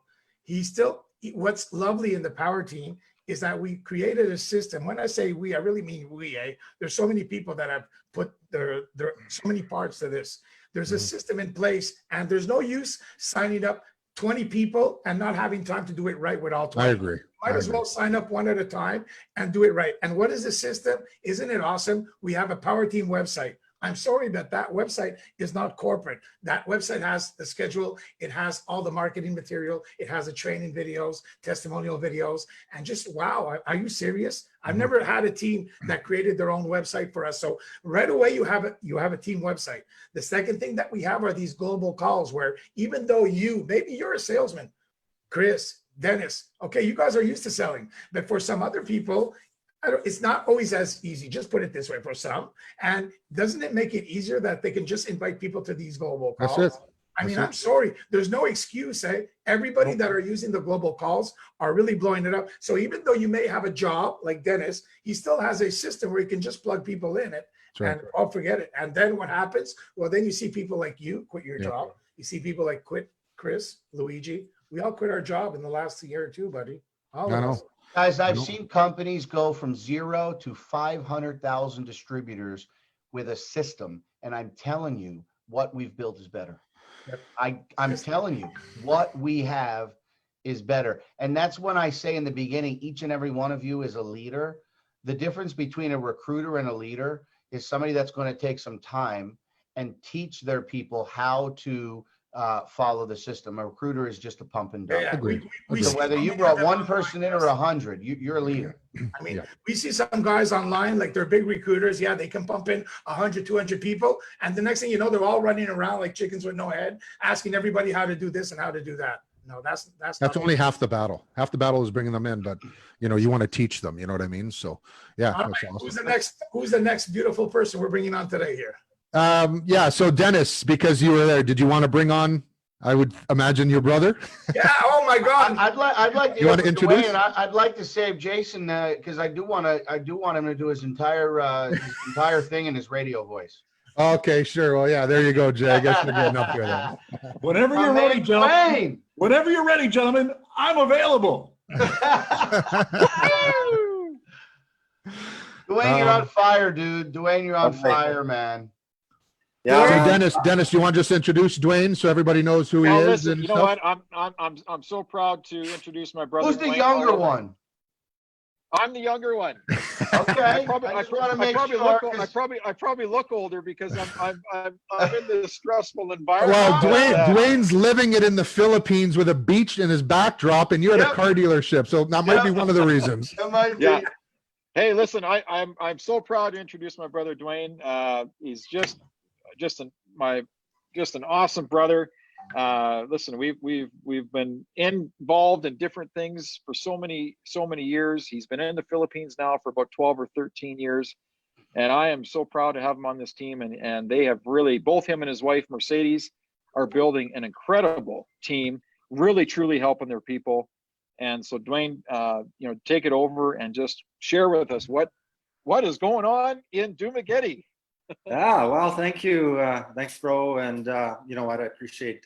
what's lovely in the Power Team is that we created a system. When I say we, I really mean we. There's so many people that have put their so many parts to this. There's a system in place, and there's no use signing up 20 people and not having time to do it right with all 20. I agree. Might as well sign up one at a time and do it right. And what is the system? Isn't it awesome? We have a Power Team website. I'm sorry that website is not corporate. That website has the schedule. It has all the marketing material. It has the training videos, testimonial videos, and just, wow, are you serious? I've never had a team that created their own website for us. So right away, you have a team website. The second thing that we have are these global calls where, even though maybe you're a salesman, Chris, Dennis, okay, you guys are used to selling, but for some other people, it's not always as easy. Just put it this way, for some. And doesn't it make it easier that they can just invite people to these global calls? That's it. I'm sorry, there's no excuse. Everybody that are using the global calls are really blowing it up. So even though you may have a job like Dennis, he still has a system where he can just plug people in it. And I'll forget it. And then what happens? Well, then you see people like you quit your job. You see people like Chris, Luigi. We all quit our job in the last year or two, buddy. All of us. Guys, I've seen companies go from 0 to 500,000 distributors with a system, and I'm telling you, what we've built is better. Yep. I'm telling you, what we have is better. And that's when I say in the beginning, each and every one of you is a leader. The difference between a recruiter and a leader is somebody that's going to take some time and teach their people how to follow the system. A recruiter is just a pump and dump. Yeah, Agreed. we So see whether so you many brought of them one online, person in or Justin. 100, you're a leader. I mean, Yeah. we see some guys online, like they're big recruiters. Yeah, they can pump in 100, 200 people. And the next thing you know, they're all running around like chickens with no head, asking everybody how to do this and how to do that. No, that's That's only half the battle. Half the battle is bringing them in, but you know, you want to teach them, you know what I mean? So yeah, All that's right, awesome. who's the next beautiful person we're bringing on today here? Yeah, so Dennis, because you were there, did you want to bring on, I would imagine, your brother? Yeah, oh my God. I'd like to You want to hear from introduce? Dwayne. I'd like to save Jason because I do want him to do his entire thing in his radio voice. Okay, sure. Well, yeah, there you go, Jay. I guess you're getting up there then. Whenever My you're ready, man gentlemen. Whenever you're ready, gentlemen, I'm available. Dwayne, you're on fire, dude. Dwayne, you're on fire, man. So Dennis, you want to just introduce Dwayne so everybody knows who he Well, is listen, and you know stuff? what? I'm so proud to introduce my brother. Who's the Dwayne younger Oliver. one? I'm the younger one. Okay, I probably sure. I probably look older because I'm in this stressful environment. Well, but, Dwayne's living it in the Philippines with a beach in his backdrop, and you're at a Yep. my dealership, so that might be Yep. one of the reasons. That might be. Yeah. Hey, listen, I'm so proud to introduce my brother Dwayne. He's just an awesome brother. Listen, we've been involved in different things for so many years. He's been in the Philippines now for about 12 or 13 years, and I am so proud to have him on this team. And they have really, both him and his wife Mercedes are building an incredible team, really truly helping their people. And so Dwayne, take it over and just share with us what is going on in Dumaguete. Yeah, well, thank you. Thanks, bro. And you know what? I appreciate,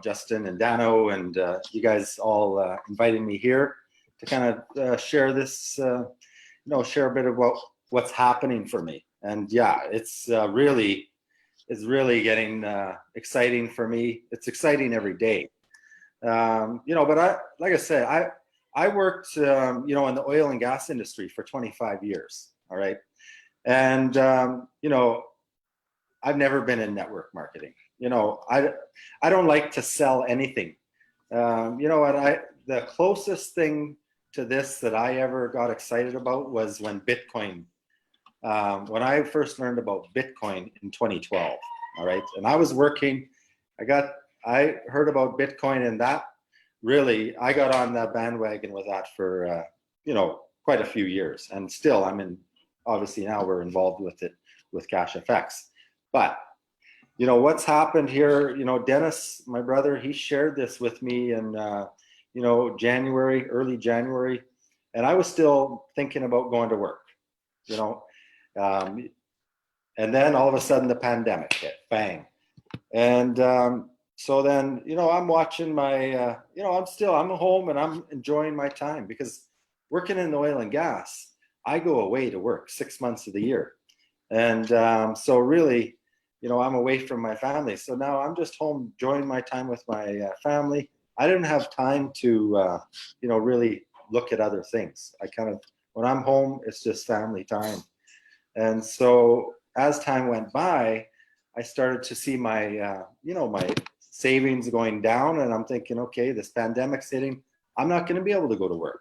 Justin and Dano and you guys all inviting me here to kind of share this, share a bit about what's happening for me. And yeah, it's really getting exciting for me. It's exciting every day. But like I said, I worked, in the oil and gas industry for 25 years. All right. And, I've never been in network marketing. I don't like to sell anything. The closest thing to this that I ever got excited about was when Bitcoin, when I first learned about Bitcoin in 2012. All right. And I was working, I heard about Bitcoin, and that really, I got on that bandwagon with that for, quite a few years. And still obviously now we're involved with it with CashFX. But, what's happened here, Dennis, my brother, he shared this with me in, early January, and I was still thinking about going to work, and then all of a sudden the pandemic hit, bang. And so then, I'm watching my, I'm home and I'm enjoying my time because working in the oil and gas, I go away to work 6 months of the year. And so really, I'm away from my family. So now I'm just home enjoying my time with my family. I didn't have time to, really look at other things. When I'm home, it's just family time. And so as time went by, I started to see my, my savings going down, and I'm thinking, okay, this pandemic's hitting. I'm not going to be able to go to work.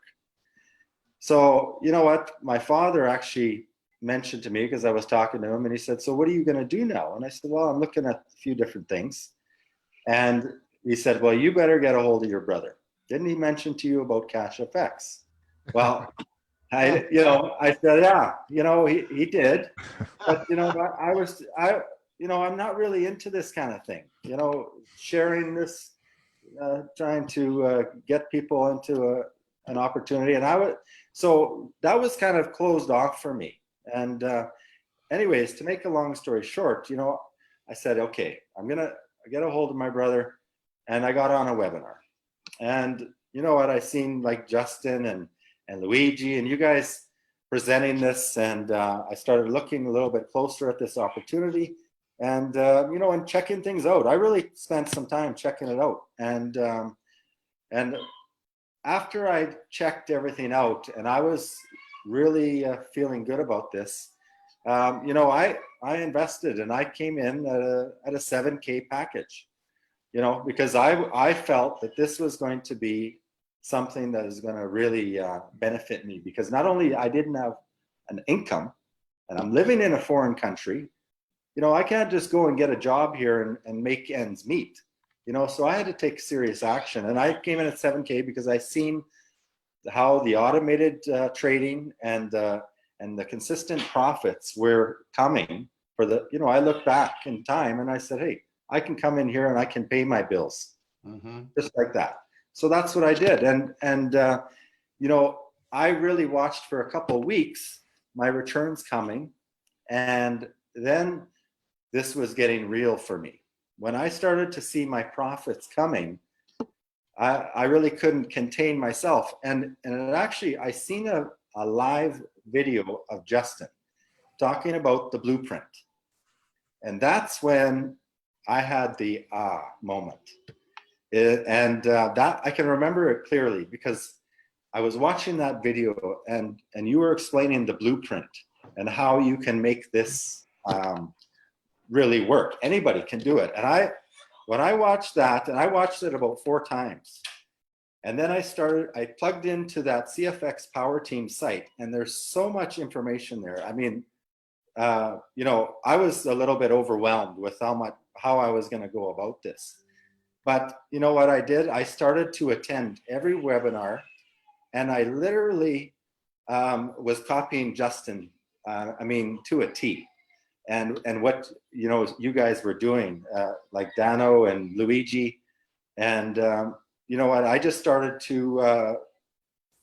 So, you know what? My father actually mentioned to me, because I was talking to him, and he said, so what are you going to do now? And I said, well, I'm looking at a few different things. And he said, well, you better get a hold of your brother. Didn't he mention to you about CashFX? Well, I said, yeah, he did. But, I'm not really into this kind of thing, sharing this, trying to get people into an opportunity. And so that was kind of closed off for me. And anyways, to make a long story short, I said, okay, I'm going to get a hold of my brother. And I got on a webinar. And you know what? I seen like Justin and Luigi and you guys presenting this. And I started looking a little bit closer at this opportunity and, and checking things out. I really spent some time checking it out. And after I checked everything out and I was really feeling good about this, you know, I invested and I came in at a 7K package, you know, because I felt that this was going to be something that is going to really benefit me, because not only I didn't have an income and I'm living in a foreign country, you know, I can't just go and get a job here and make ends meet, you know, so I had to take serious action. And I came in at 7K because I seen how the automated trading and the consistent profits were coming for the, you know, I look back in time and I said, hey, I can come in here and I can pay my bills just like that. So that's what I did. And you know, I really watched for a couple of weeks, my returns coming. And then this was getting real for me. When I started to see my profits coming, I really couldn't contain myself. And it actually, I seen a live video of Justin talking about the blueprint. And that's when I had the moment. That I can remember it clearly because I was watching that video and you were explaining the blueprint and how you can make this really work. Anybody can do it. And when I watched that, and I watched it about 4 times, and then I plugged into that CFX PowerTeam site, and there's so much information there. I mean, you know, I was a little bit overwhelmed with how I was going to go about this. But you know what I did? I started to attend every webinar, and I literally was copying Justin, I mean, to a T. And what, you know, you guys were doing, like Dano and Luigi. And you know what, I just started to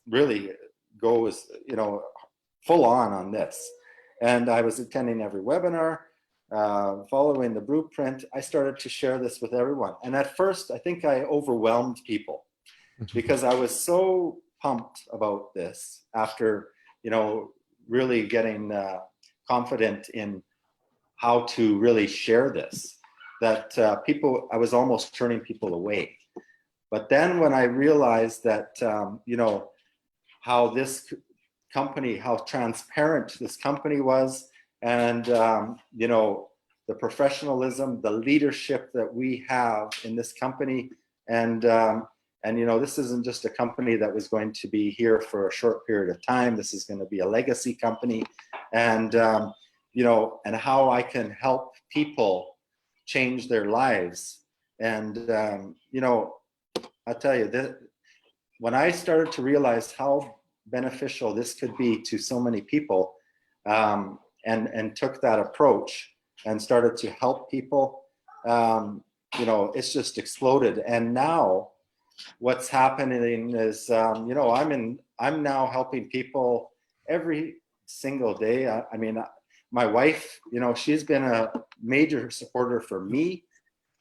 really go as, you know, full on this. And I was attending every webinar, following the blueprint. I started to share this with everyone. And at first, I think I overwhelmed people because I was so pumped about this after, you know, really getting confident in how to really share this, that I was almost turning people away. But then when I realized that, you know, how this company, how transparent this company was, and, you know, the professionalism, the leadership that we have in this company, and you know, this isn't just a company that was going to be here for a short period of time. This is going to be a legacy company, and you know, and how I can help people change their lives. And you know, I'll tell you that when I started to realize how beneficial this could be to so many people, and took that approach and started to help people, you know, it's just exploded. And now what's happening is, you know, I'm now helping people every single day. I mean, my wife, you know, she's been a major supporter for me.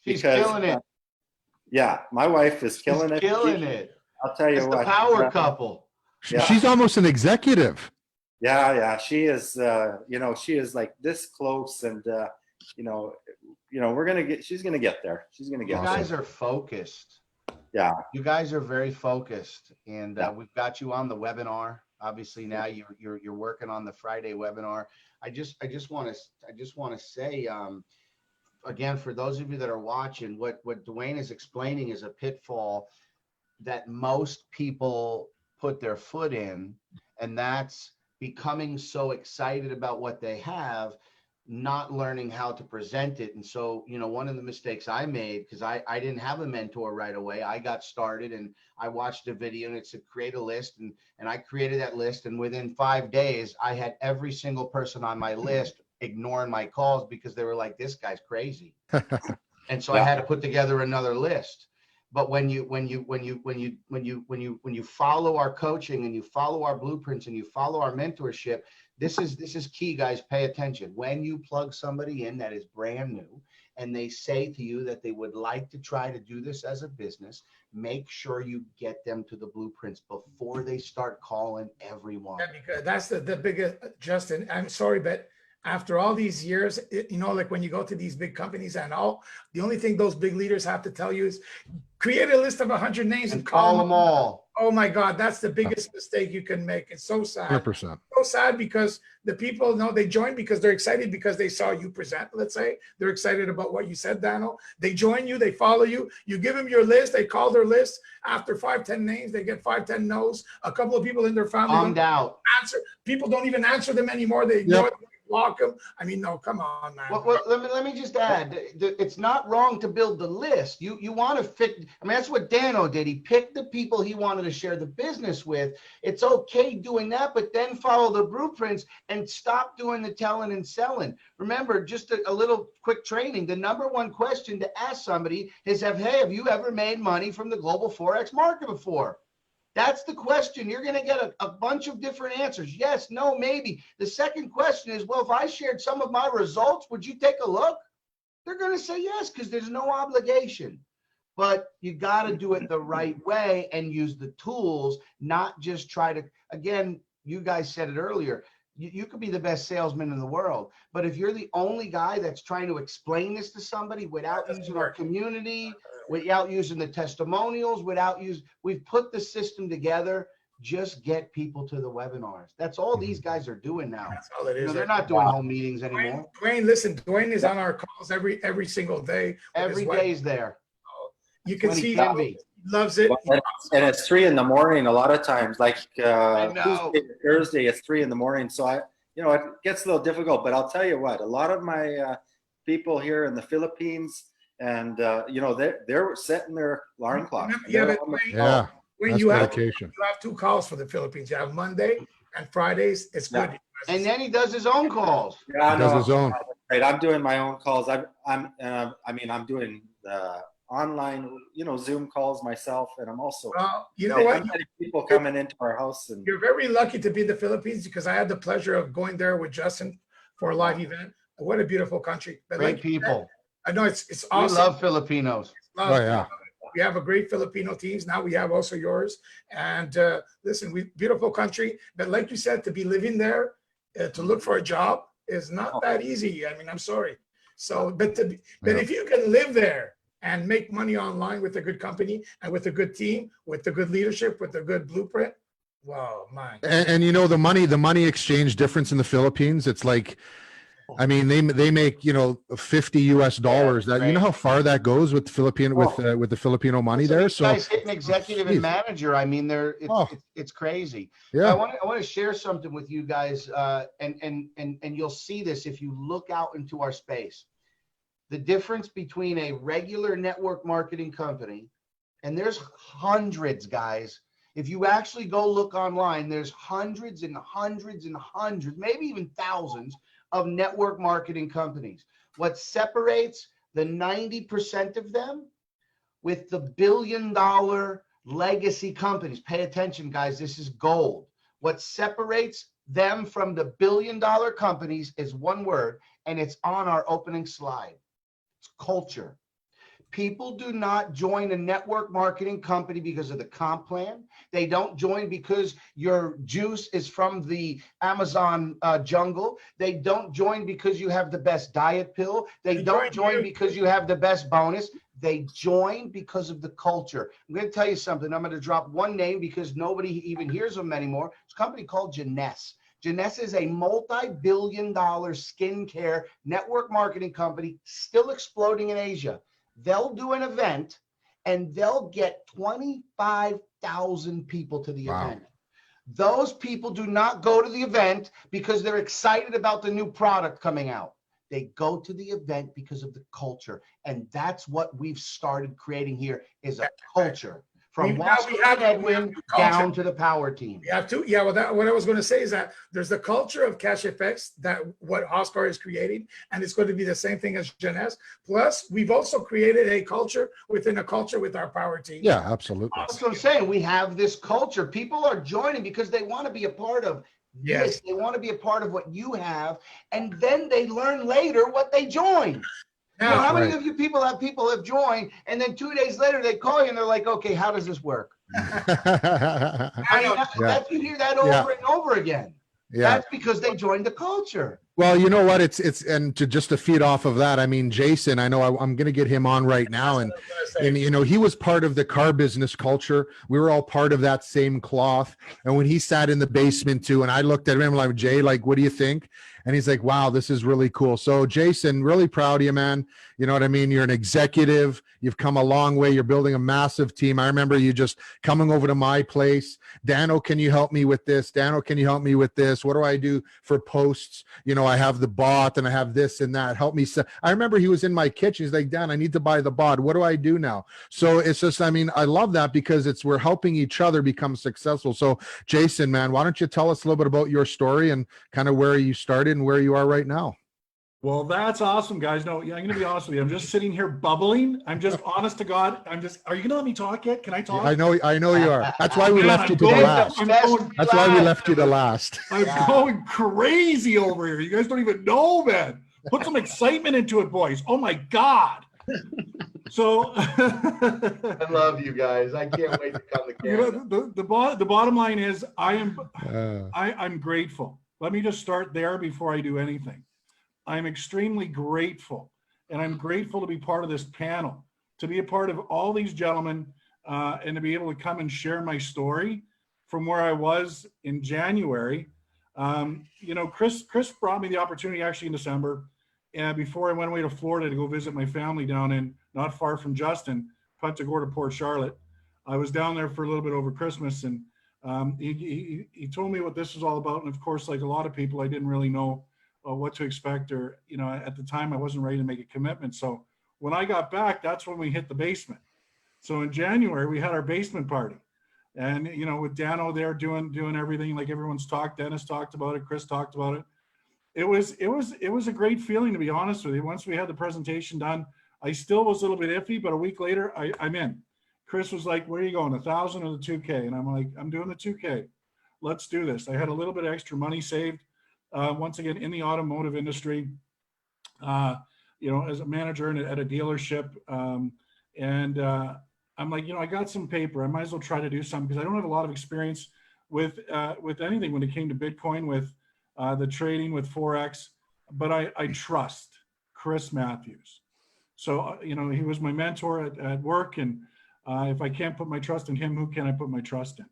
She's killing it. Yeah, my wife is killing it. Killing it. I'll tell you It's what. the power couple. Yeah. She's almost an executive. Yeah, she is. You know, she is like this close, and you know, she's gonna get there. She's gonna get You there. guys are focused. Yeah. You guys are very focused, and we've got you on the webinar. Obviously, now you're working on the Friday webinar. I just want to say, again, for those of you that are watching, what Dwayne is explaining is a pitfall that most people put their foot in, and that's becoming so excited about what they have, not learning how to present it. And so, you know, one of the mistakes I made, because I didn't have a mentor right away. I got started and I watched a video and it said create a list, and I created that list, and within 5 days I had every single person on my list ignoring my calls because they were like, this guy's crazy. And so I had to put together another list. But when you follow our coaching and you follow our blueprints and you follow our mentorship, this is key, guys. Pay attention. When you plug somebody in that is brand new and they say to you that they would like to try to do this as a business, make sure you get them to the blueprints before they start calling everyone. Yeah, because that's the biggest, Justin. I'm sorry, but after all these years, you know, like when you go to these big companies and all, the only thing those big leaders have to tell you is create a list of 100 names and call them all. Oh my God, that's the biggest mistake you can make. It's so sad. 100%. So sad because the people know they join because they're excited because they saw you present. Let's say they're excited about what you said, Daniel. They join you, they follow you. You give them your list. They call their list. After 5-10 names, they get 5-10 no's. A couple of people in their family Bombed don't out. answer. People don't even answer them anymore. They ignore them, block them. I mean, no, come on, man. Well, let me just add, it's not wrong to build the list. You want to fit. I mean, that's what Dano did. He picked the people he wanted to share the business with. It's okay doing that, but then follow the blueprints and stop doing the telling and selling. Remember, just a little quick training. The number one question to ask somebody is, hey, have you ever made money from the global Forex market before? That's the question. You're going to get a bunch of different answers. Yes, no, maybe. The second question is, well, if I shared some of my results, would you take a look? They're going to say yes, because there's no obligation. But you got to do it the right way and use the tools, not just try to, again, you guys said it earlier, you could be the best salesman in the world, but if you're the only guy that's trying to explain this to somebody without using our community, without using the testimonials, we've put the system together. Just get people to the webinars. That's all these guys are doing now. That's all it is. They're not doing home meetings anymore. Dwayne, listen, Dwayne is on our calls every single day. Every day's there. You can see can he loves it. And it's 3 in the morning a lot of times, like I know. Tuesday, Thursday, it's 3 in the morning. So it gets a little difficult, but I'll tell you what, a lot of my people here in the Philippines, and they're setting their alarm clocks. When you have 2 calls for the Philippines. You have Monday and Fridays. It's good. And then he does his own calls. Yeah, he does his own. Right, I'm doing my own calls. I'm doing the online, Zoom calls myself, and I'm also. Well, you know what? People coming into our house, and you're very lucky to be in the Philippines because I had the pleasure of going there with Justin for a live event. What a beautiful country! But great people. I know it's awesome. We love Filipinos. We have a great Filipino teams. Now we have also yours. And listen, beautiful country. But like you said, to be living there, to look for a job is not that easy. I mean, I'm sorry. So, but if you can live there and make money online with a good company and with a good team, with the good leadership, with a good blueprint, wow, man. And the money exchange difference in the Philippines, it's like, I mean, they make $50 US. That you know how far that goes with the with the Filipino money there. So guys hitting executive and manager. I mean, it's crazy. Yeah. I want to share something with you guys, and you'll see this if you look out into our space. The difference between a regular network marketing company, and there's hundreds, guys. If you actually go look online, there's hundreds and hundreds and hundreds, maybe even thousands of network marketing companies. What separates the 90% of them with the billion-dollar legacy companies, pay attention, guys, this is gold. What separates them from the billion-dollar companies is one word, and it's on our opening slide. It's culture. People do not join a network marketing company because of the comp plan. They don't join because your juice is from the Amazon jungle. They don't join because you have the best diet pill. They don't join because you have the best bonus. They join because of the culture. I'm going to tell you something. I'm going to drop one name because nobody even hears of them anymore. It's a company called Jeunesse. Jeunesse is a multi-billion-dollar skincare network marketing company still exploding in Asia. They'll do an event and they'll get 25,000 people to the event. Those people do not go to the event because they're excited about the new product coming out. They go to the event because of the culture. And that's what we've started creating here is a culture. From Edwin down to the power team. We have to, what I was going to say is that there's the culture of Cash FX, that what Oscar is creating, and it's going to be the same thing as Jeunesse. Plus, we've also created a culture within a culture with our power team. Yeah, absolutely. That's what I'm saying. We have this culture. People are joining because they want to be a part of this. They want to be a part of what you have, and then they learn later what they joined. Now, how many of you people have joined, and then 2 days later they call you and they're like, okay, how does this work? You hear that over and over again. That's because they joined the culture. Well, you know what? And to just to feed off of that, I mean, Jason, I know I'm going to get him on right now. And you know, he was part of the car business culture. We were all part of that same cloth. And when he sat in the basement too, and I looked at him like, Jay, like, what do you think? And he's like, wow, this is really cool. So Jason, really proud of you, man. You know what I mean? You're an executive. You've come a long way. You're building a massive team. I remember you just coming over to my place. Dano, can you help me with this? Dano, can you help me with this? What do I do for posts? You know, I have the bot and I have this and that. Help me. I remember he was in my kitchen. He's like, Dan, I need to buy the bot. What do I do now? So it's just, I mean, I love that because we're helping each other become successful. So Jason, man, why don't you tell us a little bit about your story and kind of where you started and where you are right now? Well, that's awesome, guys. No, yeah, I'm going to be honest with you. I'm just sitting here bubbling. I'm just honest to God. Are you going to let me talk yet? Can I talk? I know you are. That's why we left you to the last. That's why we left you to last. I'm going crazy over here. You guys don't even know, man. Put some excitement into it, boys. Oh my God. So I love you guys. I can't wait to come to Canada. You know, the bottom line is I'm grateful. Let me just start there before I do anything. I'm extremely grateful, and I'm grateful to be part of this panel, to be a part of all these gentlemen, and to be able to come and share my story from where I was in January. You know, Chris brought me the opportunity actually in December, and before I went away to Florida to go visit my family down in not far from Justin, Punta Gorda, Port Charlotte. I was down there for a little bit over Christmas, and he told me what this was all about. And of course, like a lot of people, I didn't really know what to expect, or, you know, at the time I wasn't ready to make a commitment. So when I got back, that's when we hit the basement. So in January, we had our basement party, and, you know, with Dano there doing everything like everyone's talked. Dennis talked about it. Chris talked about it. It was a great feeling, to be honest with you. Once we had the presentation done, I still was a little bit iffy, but a week later, I'm in. Chris was like, where are you going, 1,000 or the 2K? And I'm like, I'm doing the 2K. Let's do this. I had a little bit of extra money saved. Once again, in the automotive industry, you know, as a manager at a dealership. I'm like, you know, I got some paper. I might as well try to do something, because I don't have a lot of experience with anything when it came to Bitcoin, with the trading, with Forex, but I trust Chris Matthews. So, you know, he was my mentor at work. And if I can't put my trust in him, who can I put my trust in?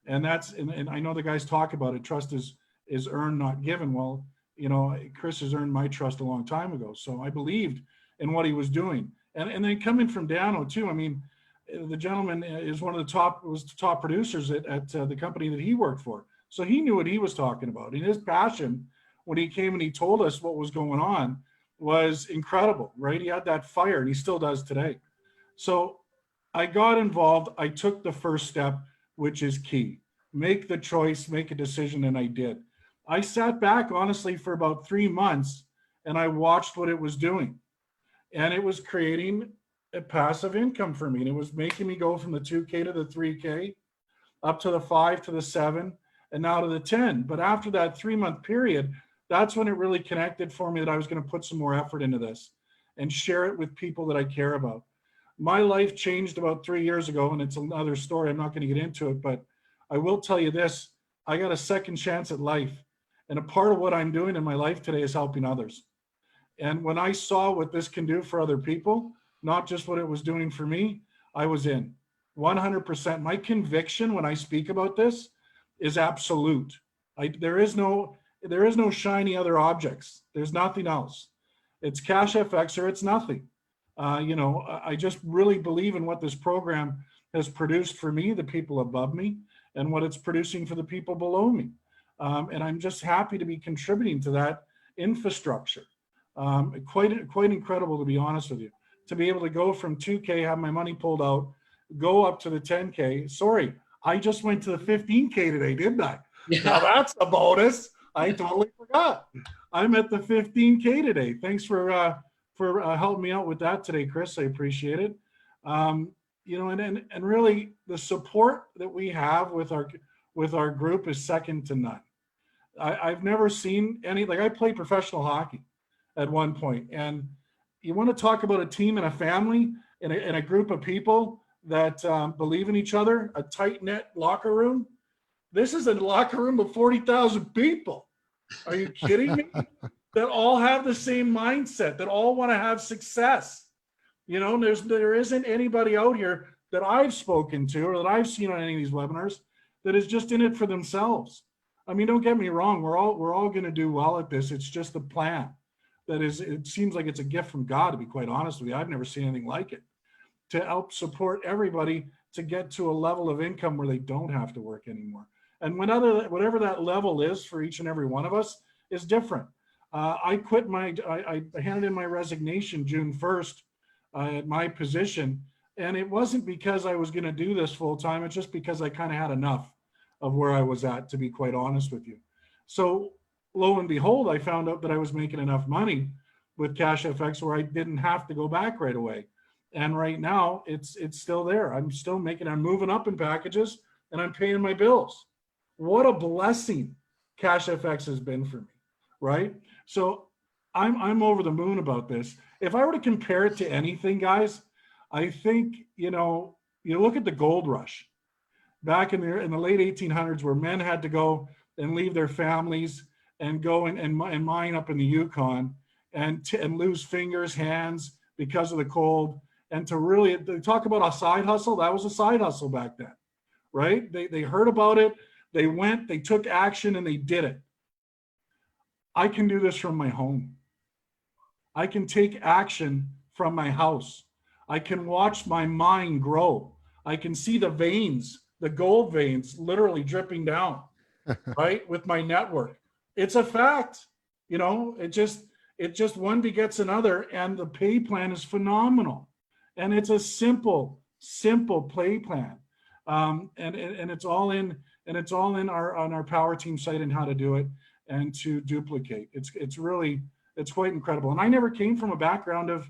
And and I know the guys talk about it. Trust is earned, not given. Well, you know, Chris has earned my trust a long time ago. So I believed in what he was doing. And then coming from Dano too, I mean, the gentleman is one of the top producers at the company that he worked for. So he knew what he was talking about. And his passion, when he came and he told us what was going on, was incredible, right? He had that fire, and he still does today. So I got involved. I took the first step, which is key. Make the choice, make a decision, and I did. I sat back, honestly, for about 3 months, and I watched what it was doing. And it was creating a passive income for me. And it was making me go from the 2K to the 3K, up to the 5 to the 7, and now to the 10. But after that 3-month period, that's when it really connected for me that I was going to put some more effort into this and share it with people that I care about. My life changed about 3 years ago, and it's another story. I'm not going to get into it, but I will tell you this. I got a second chance at life. And a part of what I'm doing in my life today is helping others. And when I saw what this can do for other people, not just what it was doing for me, I was in 100%. My conviction when I speak about this is absolute. There is no shiny other objects. There's nothing else. It's Cash FX or it's nothing. You know, I just really believe in what this program has produced for me, the people above me, and what it's producing for the people below me. And I'm just happy to be contributing to that infrastructure. Quite incredible, to be honest with you, to be able to go from 2K, have my money pulled out, go up to the 10K. Sorry, I just went to the 15K today, didn't I? Yeah. Now that's a bonus. I totally forgot. I'm at the 15K today. Thanks for helping me out with that today, Chris. I appreciate it. You know, and really the support that we have with our group is second to none. I've never seen any, like, I played professional hockey at one point, and you want to talk about a team and a family and a group of people that believe in each other, a tight-knit locker room. This is a locker room of 40,000 people. Are you kidding me? that all have the same mindset, that all want to have success. You know, there isn't anybody out here that I've spoken to or that I've seen on any of these webinars that is just in it for themselves. I mean, don't get me wrong. We're all going to do well at this. It's just the plan that is, it seems like it's a gift from God, to be quite honest with you. I've never seen anything like it, to help support everybody to get to a level of income where they don't have to work anymore. And whatever that level is for each and every one of us is different. I handed in my resignation June 1st at my position. And it wasn't because I was going to do this full time. It's just because I kind of had enough of where I was at, to be quite honest with you. So lo and behold, I found out that I was making enough money with Cash FX where I didn't have to go back right away. And right now it's still there. I'm moving up in packages and I'm paying my bills. What a blessing Cash FX has been for me, right? So I'm over the moon about this. If I were to compare it to anything, guys, I think, you look at the gold rush back in the late 1800s, where men had to go and leave their families and go and mine up in the Yukon and lose fingers, hands because of the cold. And they talk about a side hustle. That was a side hustle back then, right? They heard about it. They went, they took action, and they did it. I can do this from my home. I can take action from my house. I can watch my mine grow. I can see the veins, the gold veins, literally dripping down, right? With my network. It's a fact. It just one begets another, and the pay plan is phenomenal. And it's a simple pay plan. And it's all in on our PowerTeam site and how to do it and to duplicate. It's quite incredible. And I never came from a background of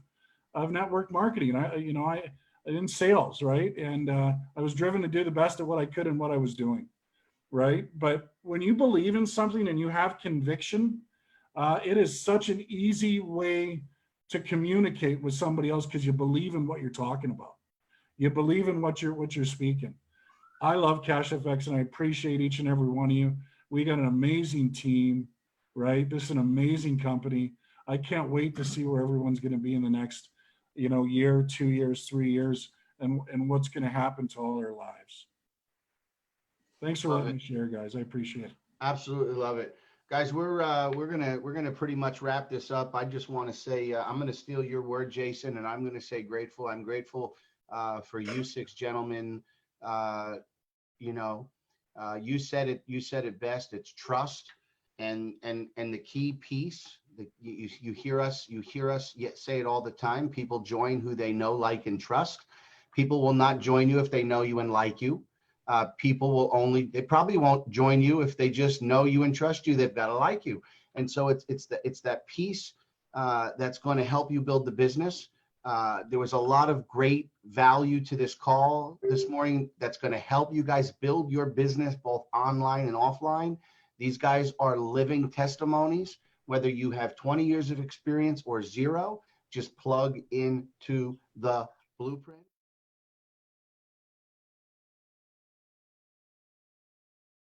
network marketing. I in sales, right? And I was driven to do the best at what I could and what I was doing, right? But when you believe in something and you have conviction, it is such an easy way to communicate with somebody else, because you believe in what you're talking about. You believe in what you're speaking. I love Cash FX, and I appreciate each and every one of you. We got an amazing team, right? This is an amazing company. I can't wait to see where everyone's going to be in the next, year, 2 years, 3 years, and what's going to happen to all their lives. Thanks for letting me share, guys. I appreciate it. Absolutely love it. Guys, we're gonna pretty much wrap this up. I just want to say I'm gonna steal your word, Jason, and I'm gonna say grateful. I'm grateful for you 6 gentlemen. You said it best. It's trust, and the key piece. You hear us say it all the time. People join who they know, like, and trust. People will not join you if they know you and like you. People they probably won't join you if they just know you and trust you. They've got to like you. And so it's that piece that's going to help you build the business. There was a lot of great value to this call this morning that's going to help you guys build your business both online and offline. These guys are living testimonies. Whether you have 20 years of experience or 0, just plug into the blueprint.